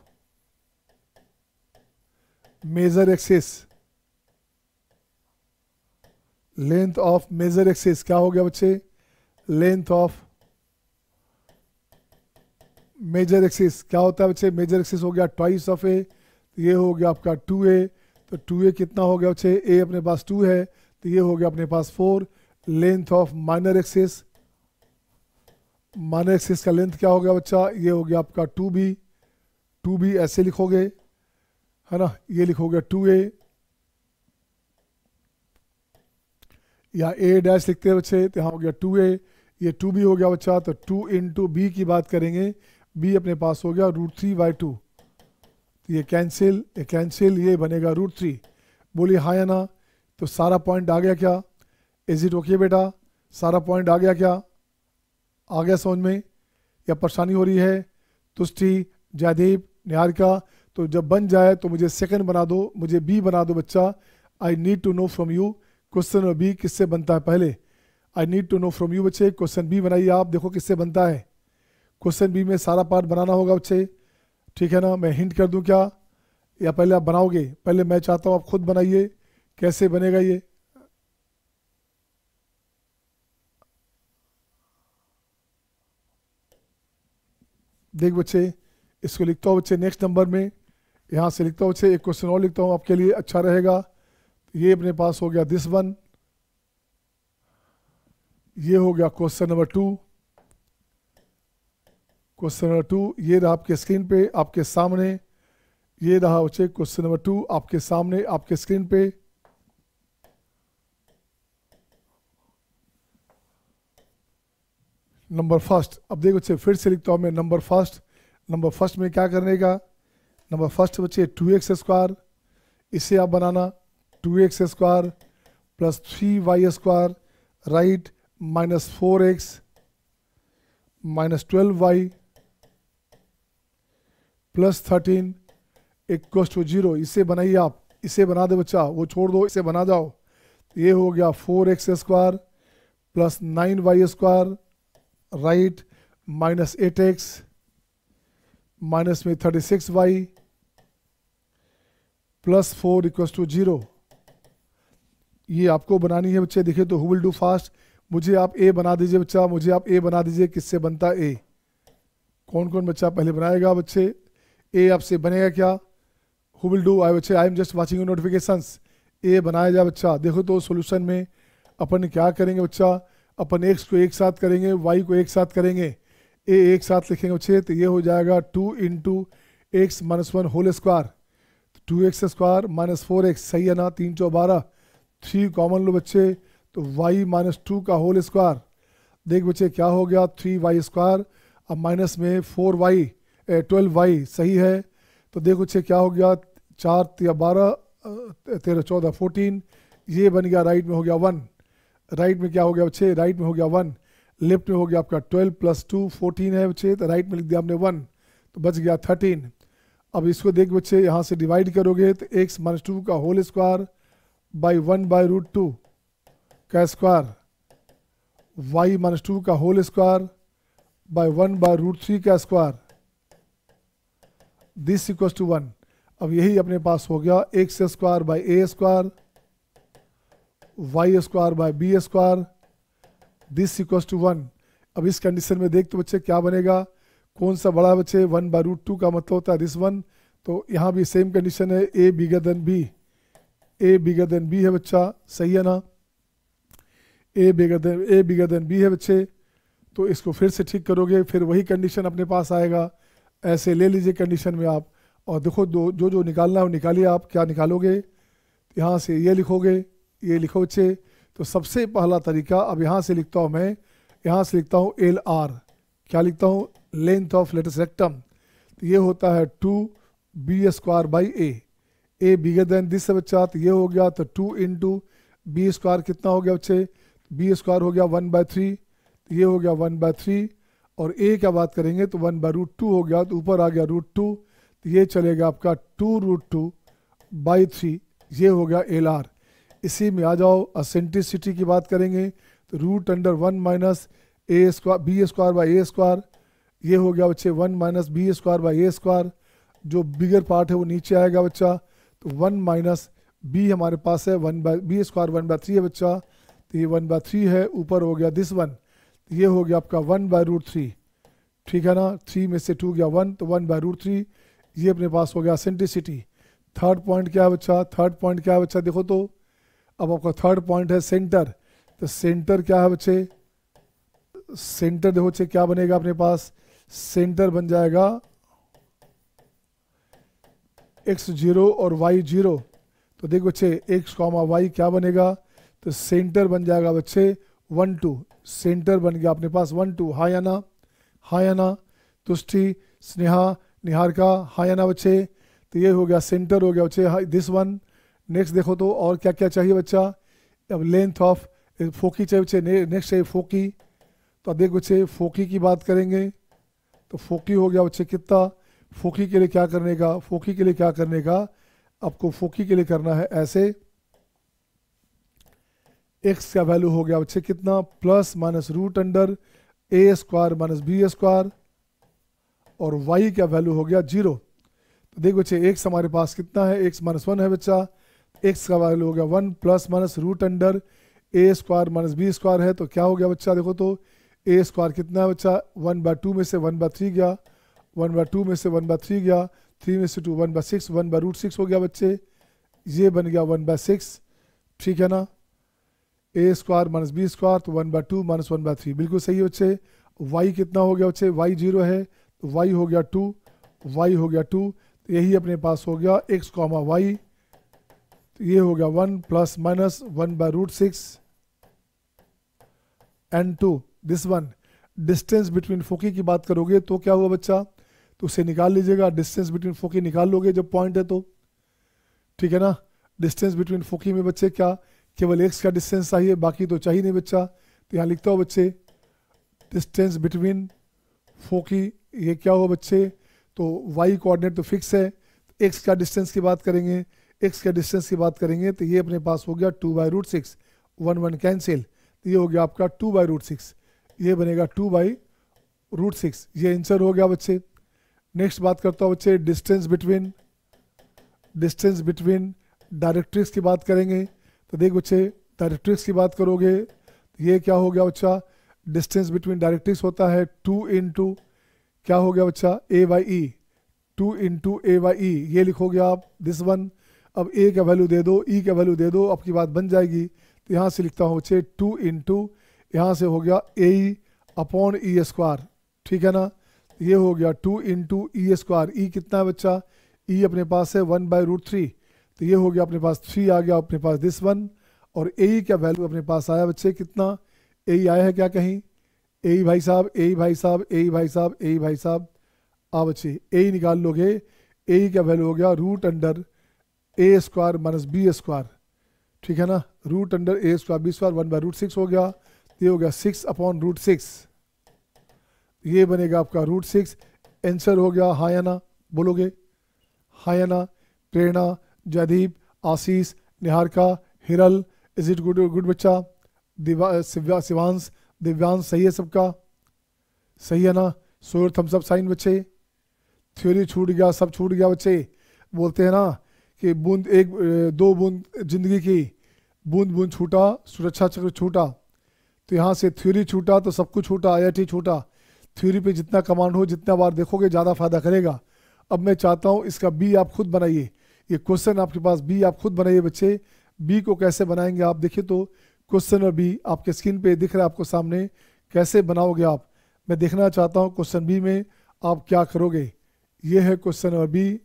major axis, length of major axis क्या हो गया बच्चे, लेंथ ऑफ मेजर एक्सिस क्या होता है बच्चे, मेजर एक्सिस हो गया ट्वाइस ऑफ ए, तो ये हो गया आपका 2a, तो 2a कितना हो गया बच्चे, a अपने पास 2 है, तो ये हो गया अपने पास 4। Length of minor axis, minor axis का लेंथ क्या हो गया बच्चा, ये हो गया आपका 2b, 2b ऐसे लिखोगे है ना, ये लिखोगे 2a, या a डैश लिखते हैं बच्चे, तो यहाँ हो गया 2a, ये 2b हो गया बच्चा, तो 2 इंटू बी की बात करेंगे, b अपने पास हो गया √3/2, तो ये कैंसिल, ये बनेगा √3। बोलिए हाँ या ना, तो सारा पॉइंट आ गया क्या, इज इट ओके बेटा, सारा पॉइंट आ गया क्या, आ गया समझ में या परेशानी हो रही है, तुष्टि, जयदीप, निहारिका। तो जब बन जाए तो मुझे सेकंड बना दो, मुझे बी बना दो बच्चा, I need to know from you, question b किससे बनता है पहले, I need to know from you बच्चे, क्वेश्चन बी बनाइए आप, देखो किससे बनता है, क्वेश्चन बी में सारा पार्ट बनाना होगा बच्चे, ठीक है ना। मैं हिंट कर दूं क्या, या पहले आप बनाओगे, पहले मैं चाहता हूं आप खुद बनाइए, कैसे बनेगा ये, देख बच्चे इसको लिखता हूँ बच्चे नेक्स्ट नंबर में, यहाँ से लिखता हूँ बच्चे, एक क्वेश्चन और लिखता हूँ आपके लिए अच्छा रहेगा। ये अपने पास हो गया दिस वन, ये हो गया क्वेश्चन नंबर 2, क्वेश्चन नंबर 2 ये रहा आपके स्क्रीन पे आपके सामने, ये रहा बच्चे क्वेश्चन नंबर 2 आपके सामने आपके स्क्रीन पे। नंबर फर्स्ट, अब देखो बच्चे फिर से लिखता हूँ मैं नंबर फर्स्ट में क्या करने का, नंबर फर्स्ट बच्चे 2x², इसे आप बनाना 2x² plus 3y² right, -4x -12y plus 13 equals to 0, इसे बनाइए आप, इसे बना दे बच्चा, वो छोड़ दो, इसे बना जाओ, ये हो गया 4x² plus 9y² right, -8x minus में 36y प्लस 4 इक्वल्स टू 0। ये आपको बनानी है बच्चे, देखिए तो हु विल डू फास्ट, मुझे आप ए बना दीजिए बच्चा, मुझे आप ए बना दीजिए, किससे बनता है ए, कौन कौन बच्चा पहले बनाएगा बच्चे, ए आपसे बनेगा क्या, हु विल डू, आई बच्चे I am just watching your notifications, a बनाया जाए बच्चा। देखो तो सॉल्यूशन में अपन क्या करेंगे बच्चा, अपन एक्स को एक साथ करेंगे, वाई को एक साथ करेंगे, ए एक साथ लिखेंगे बच्चे, तो ये हो जाएगा 2 into x -1 whole square, 2x² -4x, सही है ना, 3 × 12, 3 कॉमन लो बच्चे, तो y -2 का होल स्क्वायर, देख बच्चे क्या हो गया 3y², अब माइनस में 4y 12y, सही है। तो देख बच्चे क्या हो गया 4 × 12 13 14 14, ये बन गया राइट में हो गया 1, राइट में क्या हो गया बच्चे, राइट में हो गया 1, लेफ्ट में हो गया आपका 12 + 2 14 है बच्चे, तो राइट में लिख दिया आपने 1, तो बच गया 13। अब इसको देख बच्चे यहाँ से डिवाइड करोगे तो x -2 का होल स्क्वायर बाई 1/√2 का स्क्वायर y माइनस 2 का होल स्क्वायर बाय 1/√3 का स्क्वायर, दिस इक्वल्स टू 1। अब यही अपने पास हो गया x square by a square y square by b square, this equals to 1। अब इस कंडीशन में देख तो बच्चे क्या बनेगा, कौन सा बड़ा बच्चे, 1/√2 का मतलब होता है दिस वन। तो यहाँ भी सेम कंडीशन है, ए बिगर देन बी, ए बिगर देन बी है बच्चा, सही है ना, ए बिगर देन बी है बच्चे। तो इसको फिर से ठीक करोगे, फिर वही कंडीशन अपने पास आएगा। ऐसे ले लीजिए कंडीशन में आप, और देखो जो जो निकालना है वो निकालिए। आप क्या निकालोगे, यहाँ से ये लिखोगे, ये लिखो बच्चे। तो सबसे पहला तरीका, अब यहाँ से लिखता हूँ मैं, यहाँ से लिखता हूँ LR, क्या लिखता हूँ, लेंथ ऑफ लेटस रेक्टम। तो ये होता है 2b² by A bigger than this है बच्चा, तो ये हो गया, तो 2 इंटू b² कितना हो गया बच्चे, b² हो गया 1/3, तो ये हो गया 1/3। और a क्या बात करेंगे तो 1/√2 हो गया, तो ऊपर आ गया √2, तो ये चलेगा आपका 2√2/3, ये हो गया LR। इसी में आ जाओ, एसेंट्रिसिटी की बात करेंगे तो √1 माइनस b² बाई a², ये हो गया बच्चे 1 माइनस b² बाई a²। जो बिगर पार्ट है वो नीचे आएगा बच्चा, तो 1 माइनस b हमारे पास है, b² 1/3 है बच्चा, तो ये 1/3 है, ऊपर हो गया दिस वन, तो ये हो गया आपका 1/√3, ठीक है ना, 3 में से 2 गया 1, तो 1/√3, ये अपने पास हो गया एसेंट्रिसिटी। थर्ड पॉइंट क्या है बच्चा, थर्ड पॉइंट क्या है बच्चा, देखो तो अब आपका थर्ड पॉइंट है सेंटर। तो सेंटर क्या है बच्चे, सेंटर देखो बच्चे क्या बनेगा अपने पास, सेंटर बन जाएगा x0 और y0। तो देखो बच्चे x, y क्या बनेगा, तो सेंटर बन जाएगा बच्चे 1 2, सेंटर बन गया अपने पास 1 2, हाँ या ना, हाँ या ना, तुष्टि, स्नेहा, निहारिका, हाँ या ना बच्चे। तो ये हो गया सेंटर हो गया बच्चे दिस वन। नेक्स्ट देखो तो और क्या क्या चाहिए बच्चा, अब लेंथ ऑफ फोकी चाहिए बच्चे, नेक्स्ट चाहिए फोकी। तो अब देखो बच्चे फोकी की बात करेंगे, तो फोकी हो गया बच्चे कितना, फोकी के लिए क्या करने का, फोकी के लिए क्या करने का, आपको फोकी के लिए करना है ऐसे, x का वैल्यू हो गया बच्चे कितना, plus minus √a² minus b², और y का वैल्यू हो गया 0। तो देखो बच्चे x हमारे पास कितना है, x माइनस 1 है बच्चा, x का वैल्यू हो गया 1 plus minus √a² minus b² है, तो क्या हो गया बच्चा, देखो तो a² कितना है बच्चा, 1/2 में से 1/3 गया, 1/2 में से 1/3 गया, 3 में से 2 1/6, 1/√6 हो गया बच्चे, ये बन गया 1/6, ठीक है ना, a² माइनस b², तो 1/2 माइनस 1/3 बिल्कुल सही है बच्चे। y कितना हो गया बच्चे, y 0 है, तो y हो गया 2, y हो गया 2, तो यही अपने पास हो गया x, y, तो ये हो गया 1 plus minus 1/√6 and 2 this one. Distance between foci की बात करोगे तो क्या हुआ बच्चा, तो उसे निकाल लीजिएगा, डिस्टेंस बिटवीन फोकी निकाल लोगे जब पॉइंट है तो, ठीक है ना। डिस्टेंस बिटवीन फोकी में बच्चे क्या, केवल x का डिस्टेंस चाहिए, बाकी तो चाहिए नहीं बच्चा। तो यहाँ लिखता हो बच्चे डिस्टेंस बिटवीन फोकी, ये क्या हो बच्चे, तो y कोऑर्डिनेट तो फिक्स है, x का डिस्टेंस की बात करेंगे, x का डिस्टेंस की बात करेंगे तो ये अपने पास हो गया 2/√6, 1 1 कैंसिल, तो ये हो गया आपका 2/√6, ये बनेगा 2/√6, ये आंसर हो गया बच्चे। नेक्स्ट बात करता हूँ बच्चे डिस्टेंस बिटवीन डायरेक्ट्रिक्स की बात करेंगे। तो देख बच्चे डायरेक्ट्रिक्स की बात करोगे तो ये क्या हो गया बच्चा, डिस्टेंस बिटवीन डायरेक्ट्रिक्स होता है 2 इंटू क्या हो गया बच्चा, a/e, 2 इंटू a/e, ये लिखोगे आप दिस वन। अब a का वैल्यू दे दो, e का वैल्यू दे दो, आपकी बात बन जाएगी। तो यहाँ से लिखता हूँ बच्चे 2 इंटू, यहाँ से हो गया a अपॉन e², ठीक है ना, ये हो गया 2 इंटू e², e कितना है बच्चा, e अपने पास है 1/√3, तो ये हो गया अपने पास 3 आ गया अपने पास दिस वन। और ए का वैल्यू अपने पास आया बच्चे कितना, ए आया है क्या कहीं, ए भाई साहब, ए भाई साहब, ए भाई साहब, ए भाई साहब, आ बच्चे ए निकाल लोगे, ए का वैल्यू हो गया √a² माइनस b², ठीक है ना, √a² b² 1/√6 हो गया, ये हो गया 6/√6, ये बनेगा आपका √6, आंसर हो गया, हाँ या ना बोलोगे, हाँ या ना। Prerna, Jaydeep, Ashish, Niharika, Hiral, is it good बच्चा, शिवांश, दिव्यांश सही है सबका? सही है ना? शो थम्स अप साइन बच्चे। थ्योरी छूट गया, सब छूट गया बच्चे। बोलते हैं ना कि बूंद एक दो बूंद जिंदगी की, बूंद बूंद छूटा सुरक्षा चक्र छूटा। तो यहाँ से थ्योरी छूटा तो सब कुछ छूटा, IIT छूटा। थ्योरी पे जितना कमांड हो, जितना बार देखोगे ज़्यादा फायदा करेगा। अब मैं चाहता हूँ इसका बी आप खुद बनाइए। ये क्वेश्चन आपके पास बी आप खुद बनाइए बच्चे। बी को कैसे बनाएंगे आप देखिए तो क्वेश्चन और बी आपके स्क्रीन पे दिख रहा है आपको सामने। कैसे बनाओगे आप, मैं देखना चाहता हूँ क्वेश्चन बी में आप क्या करोगे। ये है क्वेश्चन नंबर बी।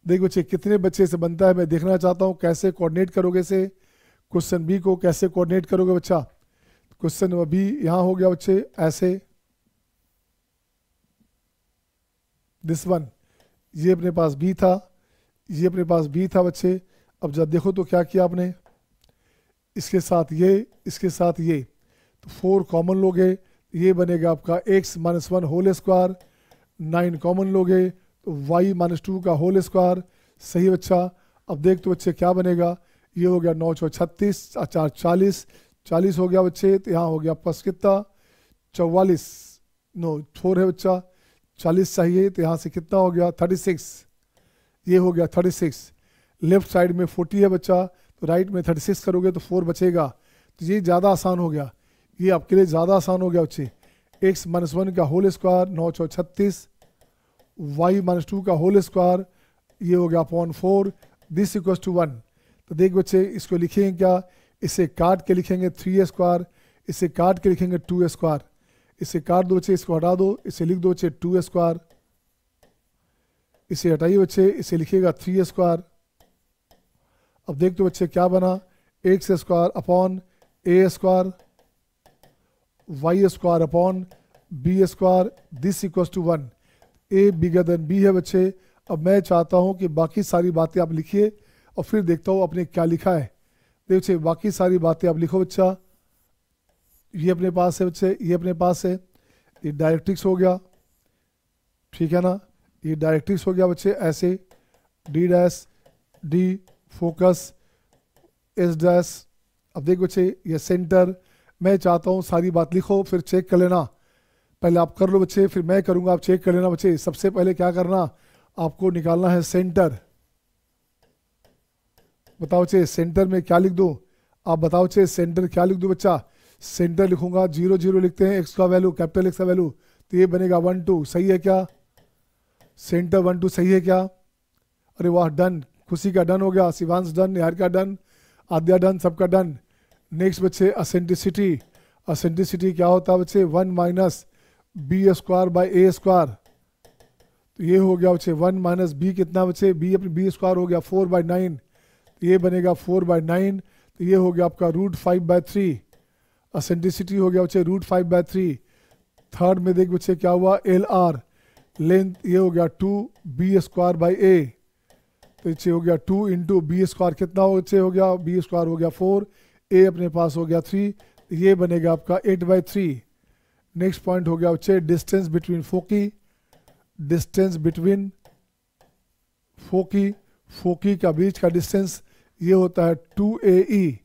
देख बच्चे कितने बच्चे से बनता है, मैं देखना चाहता हूँ कैसे कोऑर्डिनेट करोगे इसे। क्वेश्चन बी को कैसे कोऑर्डिनेट करोगे बच्चा। क्वेश्चन नंबर बी यहाँ हो गया बच्चे ऐसे, दिस वन। ये अपने पास बी था, ये अपने पास बी था बच्चे। अब जब देखो तो क्या किया आपने, इसके साथ ये, इसके साथ ये, तो 4 कॉमन लोगे, ये बनेगा आपका x - 1 होल स्क्वायर। 9 कॉमन लोगे तो y - 2 का होल स्क्वायर। सही बच्चा। अब देख तो बच्चे क्या बनेगा, ये हो गया 9 × 36, 4 40, 40 हो गया बच्चे। तो यहाँ हो गया प्लस कितना 44, नो 4 है बच्चा, 40 चाहिए तो यहाँ से कितना हो गया 36। ये हो गया 36। लेफ्ट साइड में 40 है बच्चा, तो राइट में 36 करोगे तो 4 बचेगा। तो ये ज़्यादा आसान हो गया, ये आपके लिए ज़्यादा आसान हो गया बच्चे। x - 1 का होल स्क्वायर 9 × 36, y - 2 का होल स्क्वायर, ये हो गया अपॉन 4, दिस इक्वल्स टू 1। तो देख बच्चे इसको लिखेंगे क्या, इसे काट के लिखेंगे 3a स्क्वायर, इसे काट के लिखेंगे 2a स्क्वायर। इसे काट दो बच्चे, इसको हटा दो, इसे लिख दो बच्चे 2a स्क्वायर। इसे हटाइए बच्चे, इसे लिखिएगा 3a स्क्वायर। अब देख दो बच्चे क्या बना, x square upon a square, y square upon b square, this equals to 1। a bigger than b है बच्चे। अब मैं चाहता हूं कि बाकी सारी बातें आप लिखिए और फिर देखता हूं आपने क्या लिखा है। देखो बच्चे बाकी सारी बातें आप लिखो बच्चा। ये अपने पास है बच्चे, ये अपने पास है, ये डायरेक्ट्रिक्स हो गया, ठीक है ना। ये डायरेक्ट्रिक्स हो गया बच्चे ऐसे, d dash d focus s dash. अब देखो बच्चे ये सेंटर। मैं चाहता हूँ सारी बात लिखो फिर चेक कर लेना। पहले आप कर लो बच्चे, फिर मैं करूँगा, आप चेक कर लेना बच्चे। सबसे पहले क्या करना, आपको निकालना है सेंटर। बताओ बच्चे सेंटर में क्या लिख दूँ, आप बताओ बच्चे सेंटर क्या लिख दूँ बच्चा। सेंटर लिखूंगा 0 0 लिखते हैं, x का वैल्यू कैपिटल X का वैल्यू, तो ये बनेगा 1 2। सही है क्या, सेंटर 1 2 सही है क्या। अरे वाह डन, खुशी का डन हो गया, शिवांश डन, निहार का डन, आद्या डन, सबका डन। नेक्स्ट बच्चे असेंट्रिसिटी। असेंट्रिसिटी क्या होता है बच्चे, 1 - b square by a square. तो ये हो गया बच्चे 1 - b कितना बच्चे, b अपनी b स्क्वायर हो गया 4/9, तो ये बनेगा 4/9। तो ये हो गया आपका √5/3। असेंट्रिसिटी हो गया बच्चे √5/3। थर्ड में देख बच्चे क्या हुआ, LR लेंथ, ये हो गया 2b स्क्वायर बाई a। तो ये हो गया 2 × b स्क्वायर, कितना हो बच्चे हो गया, b स्क्वायर हो गया 4, a अपने पास हो गया 3, तो ये बनेगा आपका 8/3। नेक्स्ट पॉइंट हो गया बच्चे डिस्टेंस बिटवीन फोकी। डिस्टेंस बिटवीन फोकी, फोकी का बीच का डिस्टेंस ये होता है 2AE।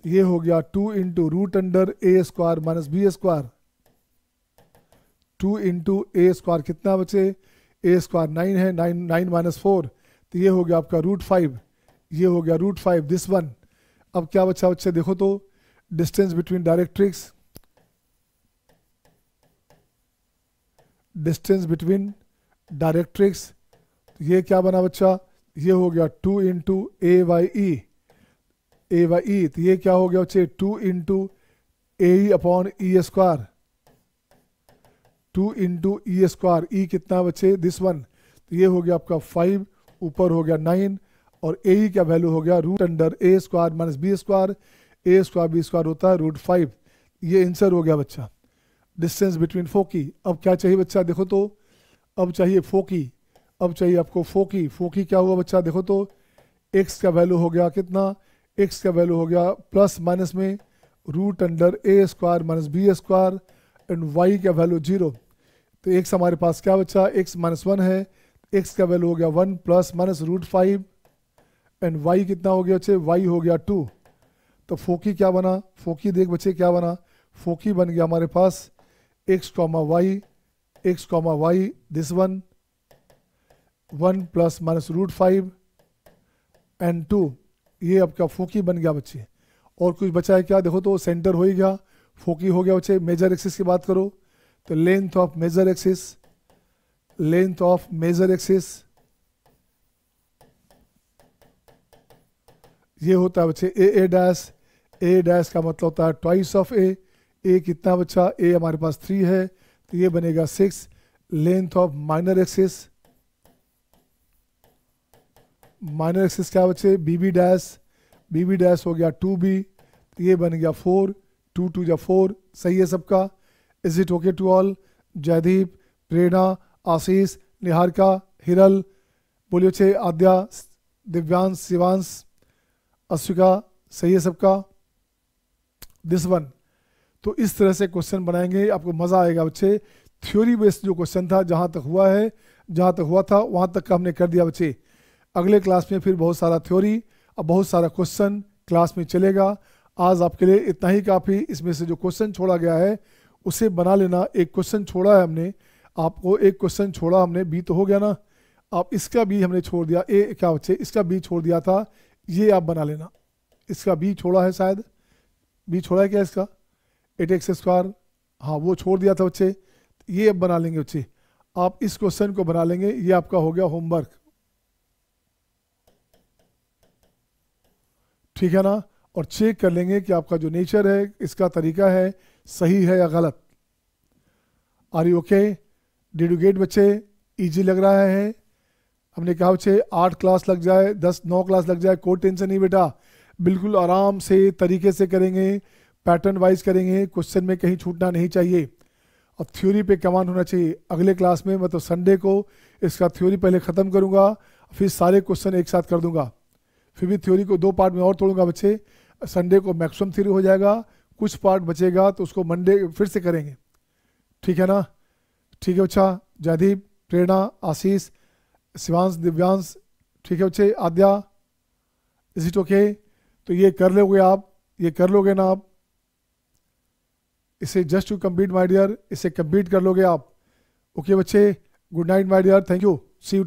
ये हो गया 2 × √a square - b square. 2 × a square कितना बचे, a स्क्वायर 9 है, 9 - 4, तो ये हो गया आपका √5। ये हो गया √5 दिस वन। अब क्या बचा बच्चे देखो तो, distance between directrix, distance between directrix, तो ये क्या बना बच्चा, ये हो गया 2 × a/e। a/e तो ये क्या हो गया बच्चे 2 × ae upon e square. 2 × e square, e कितना बच्चे दिस वन, तो ये हो गया आपका 5, ऊपर हो गया 9, और ae का वैल्यू हो गया √a square - b square. a square b square होता है √5। ये आंसर हो गया बच्चा डिस्टेंस बिटवीन फोकी। अब क्या चाहिए बच्चा देखो तो, अब चाहिए फोकी। अब चाहिए आपको फोकी। फोकी क्या हुआ बच्चा देखो तो, x का वैल्यू हो गया कितना, x का वैल्यू हो गया प्लस माइनस में √a square - b square, and y का वैल्यू 0। तो x हमारे पास क्या बच्चा, x - 1 है, x का वैल्यू हो गया 1 ± √5, एंड y कितना हो गया बच्चे, y हो गया 2। तो फोकी क्या बना, फोकी देख बच्चे क्या बना, फोकी बन गया हमारे पास x comma y, this one 1 plus minus √5 and 2, ये आपका फोकी बन गया बच्चे। और कुछ बचा है क्या, देखो तो सेंटर हो ही गया, फोकी हो गया बच्चे। मेजर एक्सिस की बात करो तो लेंथ ऑफ मेजर एक्सिस, ये होता है बच्चे ए डैश का मतलब होता है ट्वाइस ऑफ ए कितना बच्चा, ए हमारे पास 3 है तो ये बनेगा 6। लेंथ ऑफ माइनर एक्सिस क्या बच्चे, बी डैश हो गया 2b, तो ये बन गया 4, 2 2 जा 4, सही है सबका। Is it okay to all? Jaydeep, Prerna, Ashish, Niharika, Hiral, बोलियो छे, आद्या, दिव्यांश, शिवांश, अश्विका, सही है सबका। दिस वन, तो इस तरह से क्वेश्चन बनाएंगे, आपको मज़ा आएगा बच्चे। थ्योरी बेस्ड जो क्वेश्चन था, जहाँ तक हुआ था वहाँ तक का हमने कर दिया बच्चे। अगले क्लास में फिर बहुत सारा थ्योरी और बहुत सारा क्वेश्चन क्लास में चलेगा। आज आपके लिए इतना ही काफ़ी। इसमें से जो क्वेश्चन छोड़ा गया है उसे बना लेना। एक क्वेश्चन छोड़ा है हमने, आपको एक क्वेश्चन छोड़ा हमने, बी तो हो गया ना, आप इसका बी हमने छोड़ दिया, ए क्या बच्चे, इसका बी छोड़ दिया था, ये आप बना लेना। इसका बी छोड़ा है, शायद बी छोड़ा है क्या इसका, 8x², हाँ वो छोड़ दिया था बच्चे, ये अब बना लेंगे बच्चे। आप इस क्वेश्चन को बना लेंगे, ये आपका हो गया होमवर्क, ठीक है ना। और चेक कर लेंगे कि आपका जो नेचर है, इसका तरीका है, सही है या गलत। Are you okay? Did you get बच्चे? इजी लग रहा है? हमने कहा बच्चे 8 क्लास लग जाए, 9 क्लास लग जाए, कोई टेंशन नहीं बेटा, बिल्कुल आराम से तरीके से करेंगे, पैटर्न वाइज करेंगे, क्वेश्चन में कहीं छूटना नहीं चाहिए। और थ्योरी पे कमांड होना चाहिए। अगले क्लास में मतलब संडे को इसका थ्योरी पहले ख़त्म करूँगा, फिर सारे क्वेश्चन एक साथ कर दूंगा, फिर भी थ्योरी को 2 पार्ट में और तोड़ूंगा बच्चे। संडे को मैक्सिमम थ्योरी हो जाएगा, कुछ पार्ट बचेगा तो उसको मंडे फिर से करेंगे, ठीक है ना। ठीक है बच्चा, जयदीप, प्रेरणा, आशीष, शिवांश, दिव्यांश, ठीक है बच्चे, आद्या, इज इट ओके? तो ये कर लोगे आप, ये कर लोगे ना आप, इसे just to complete my dear, इसे कंप्लीट कर लोगे आप। ओके बच्चे, good night my dear, thank you, see you.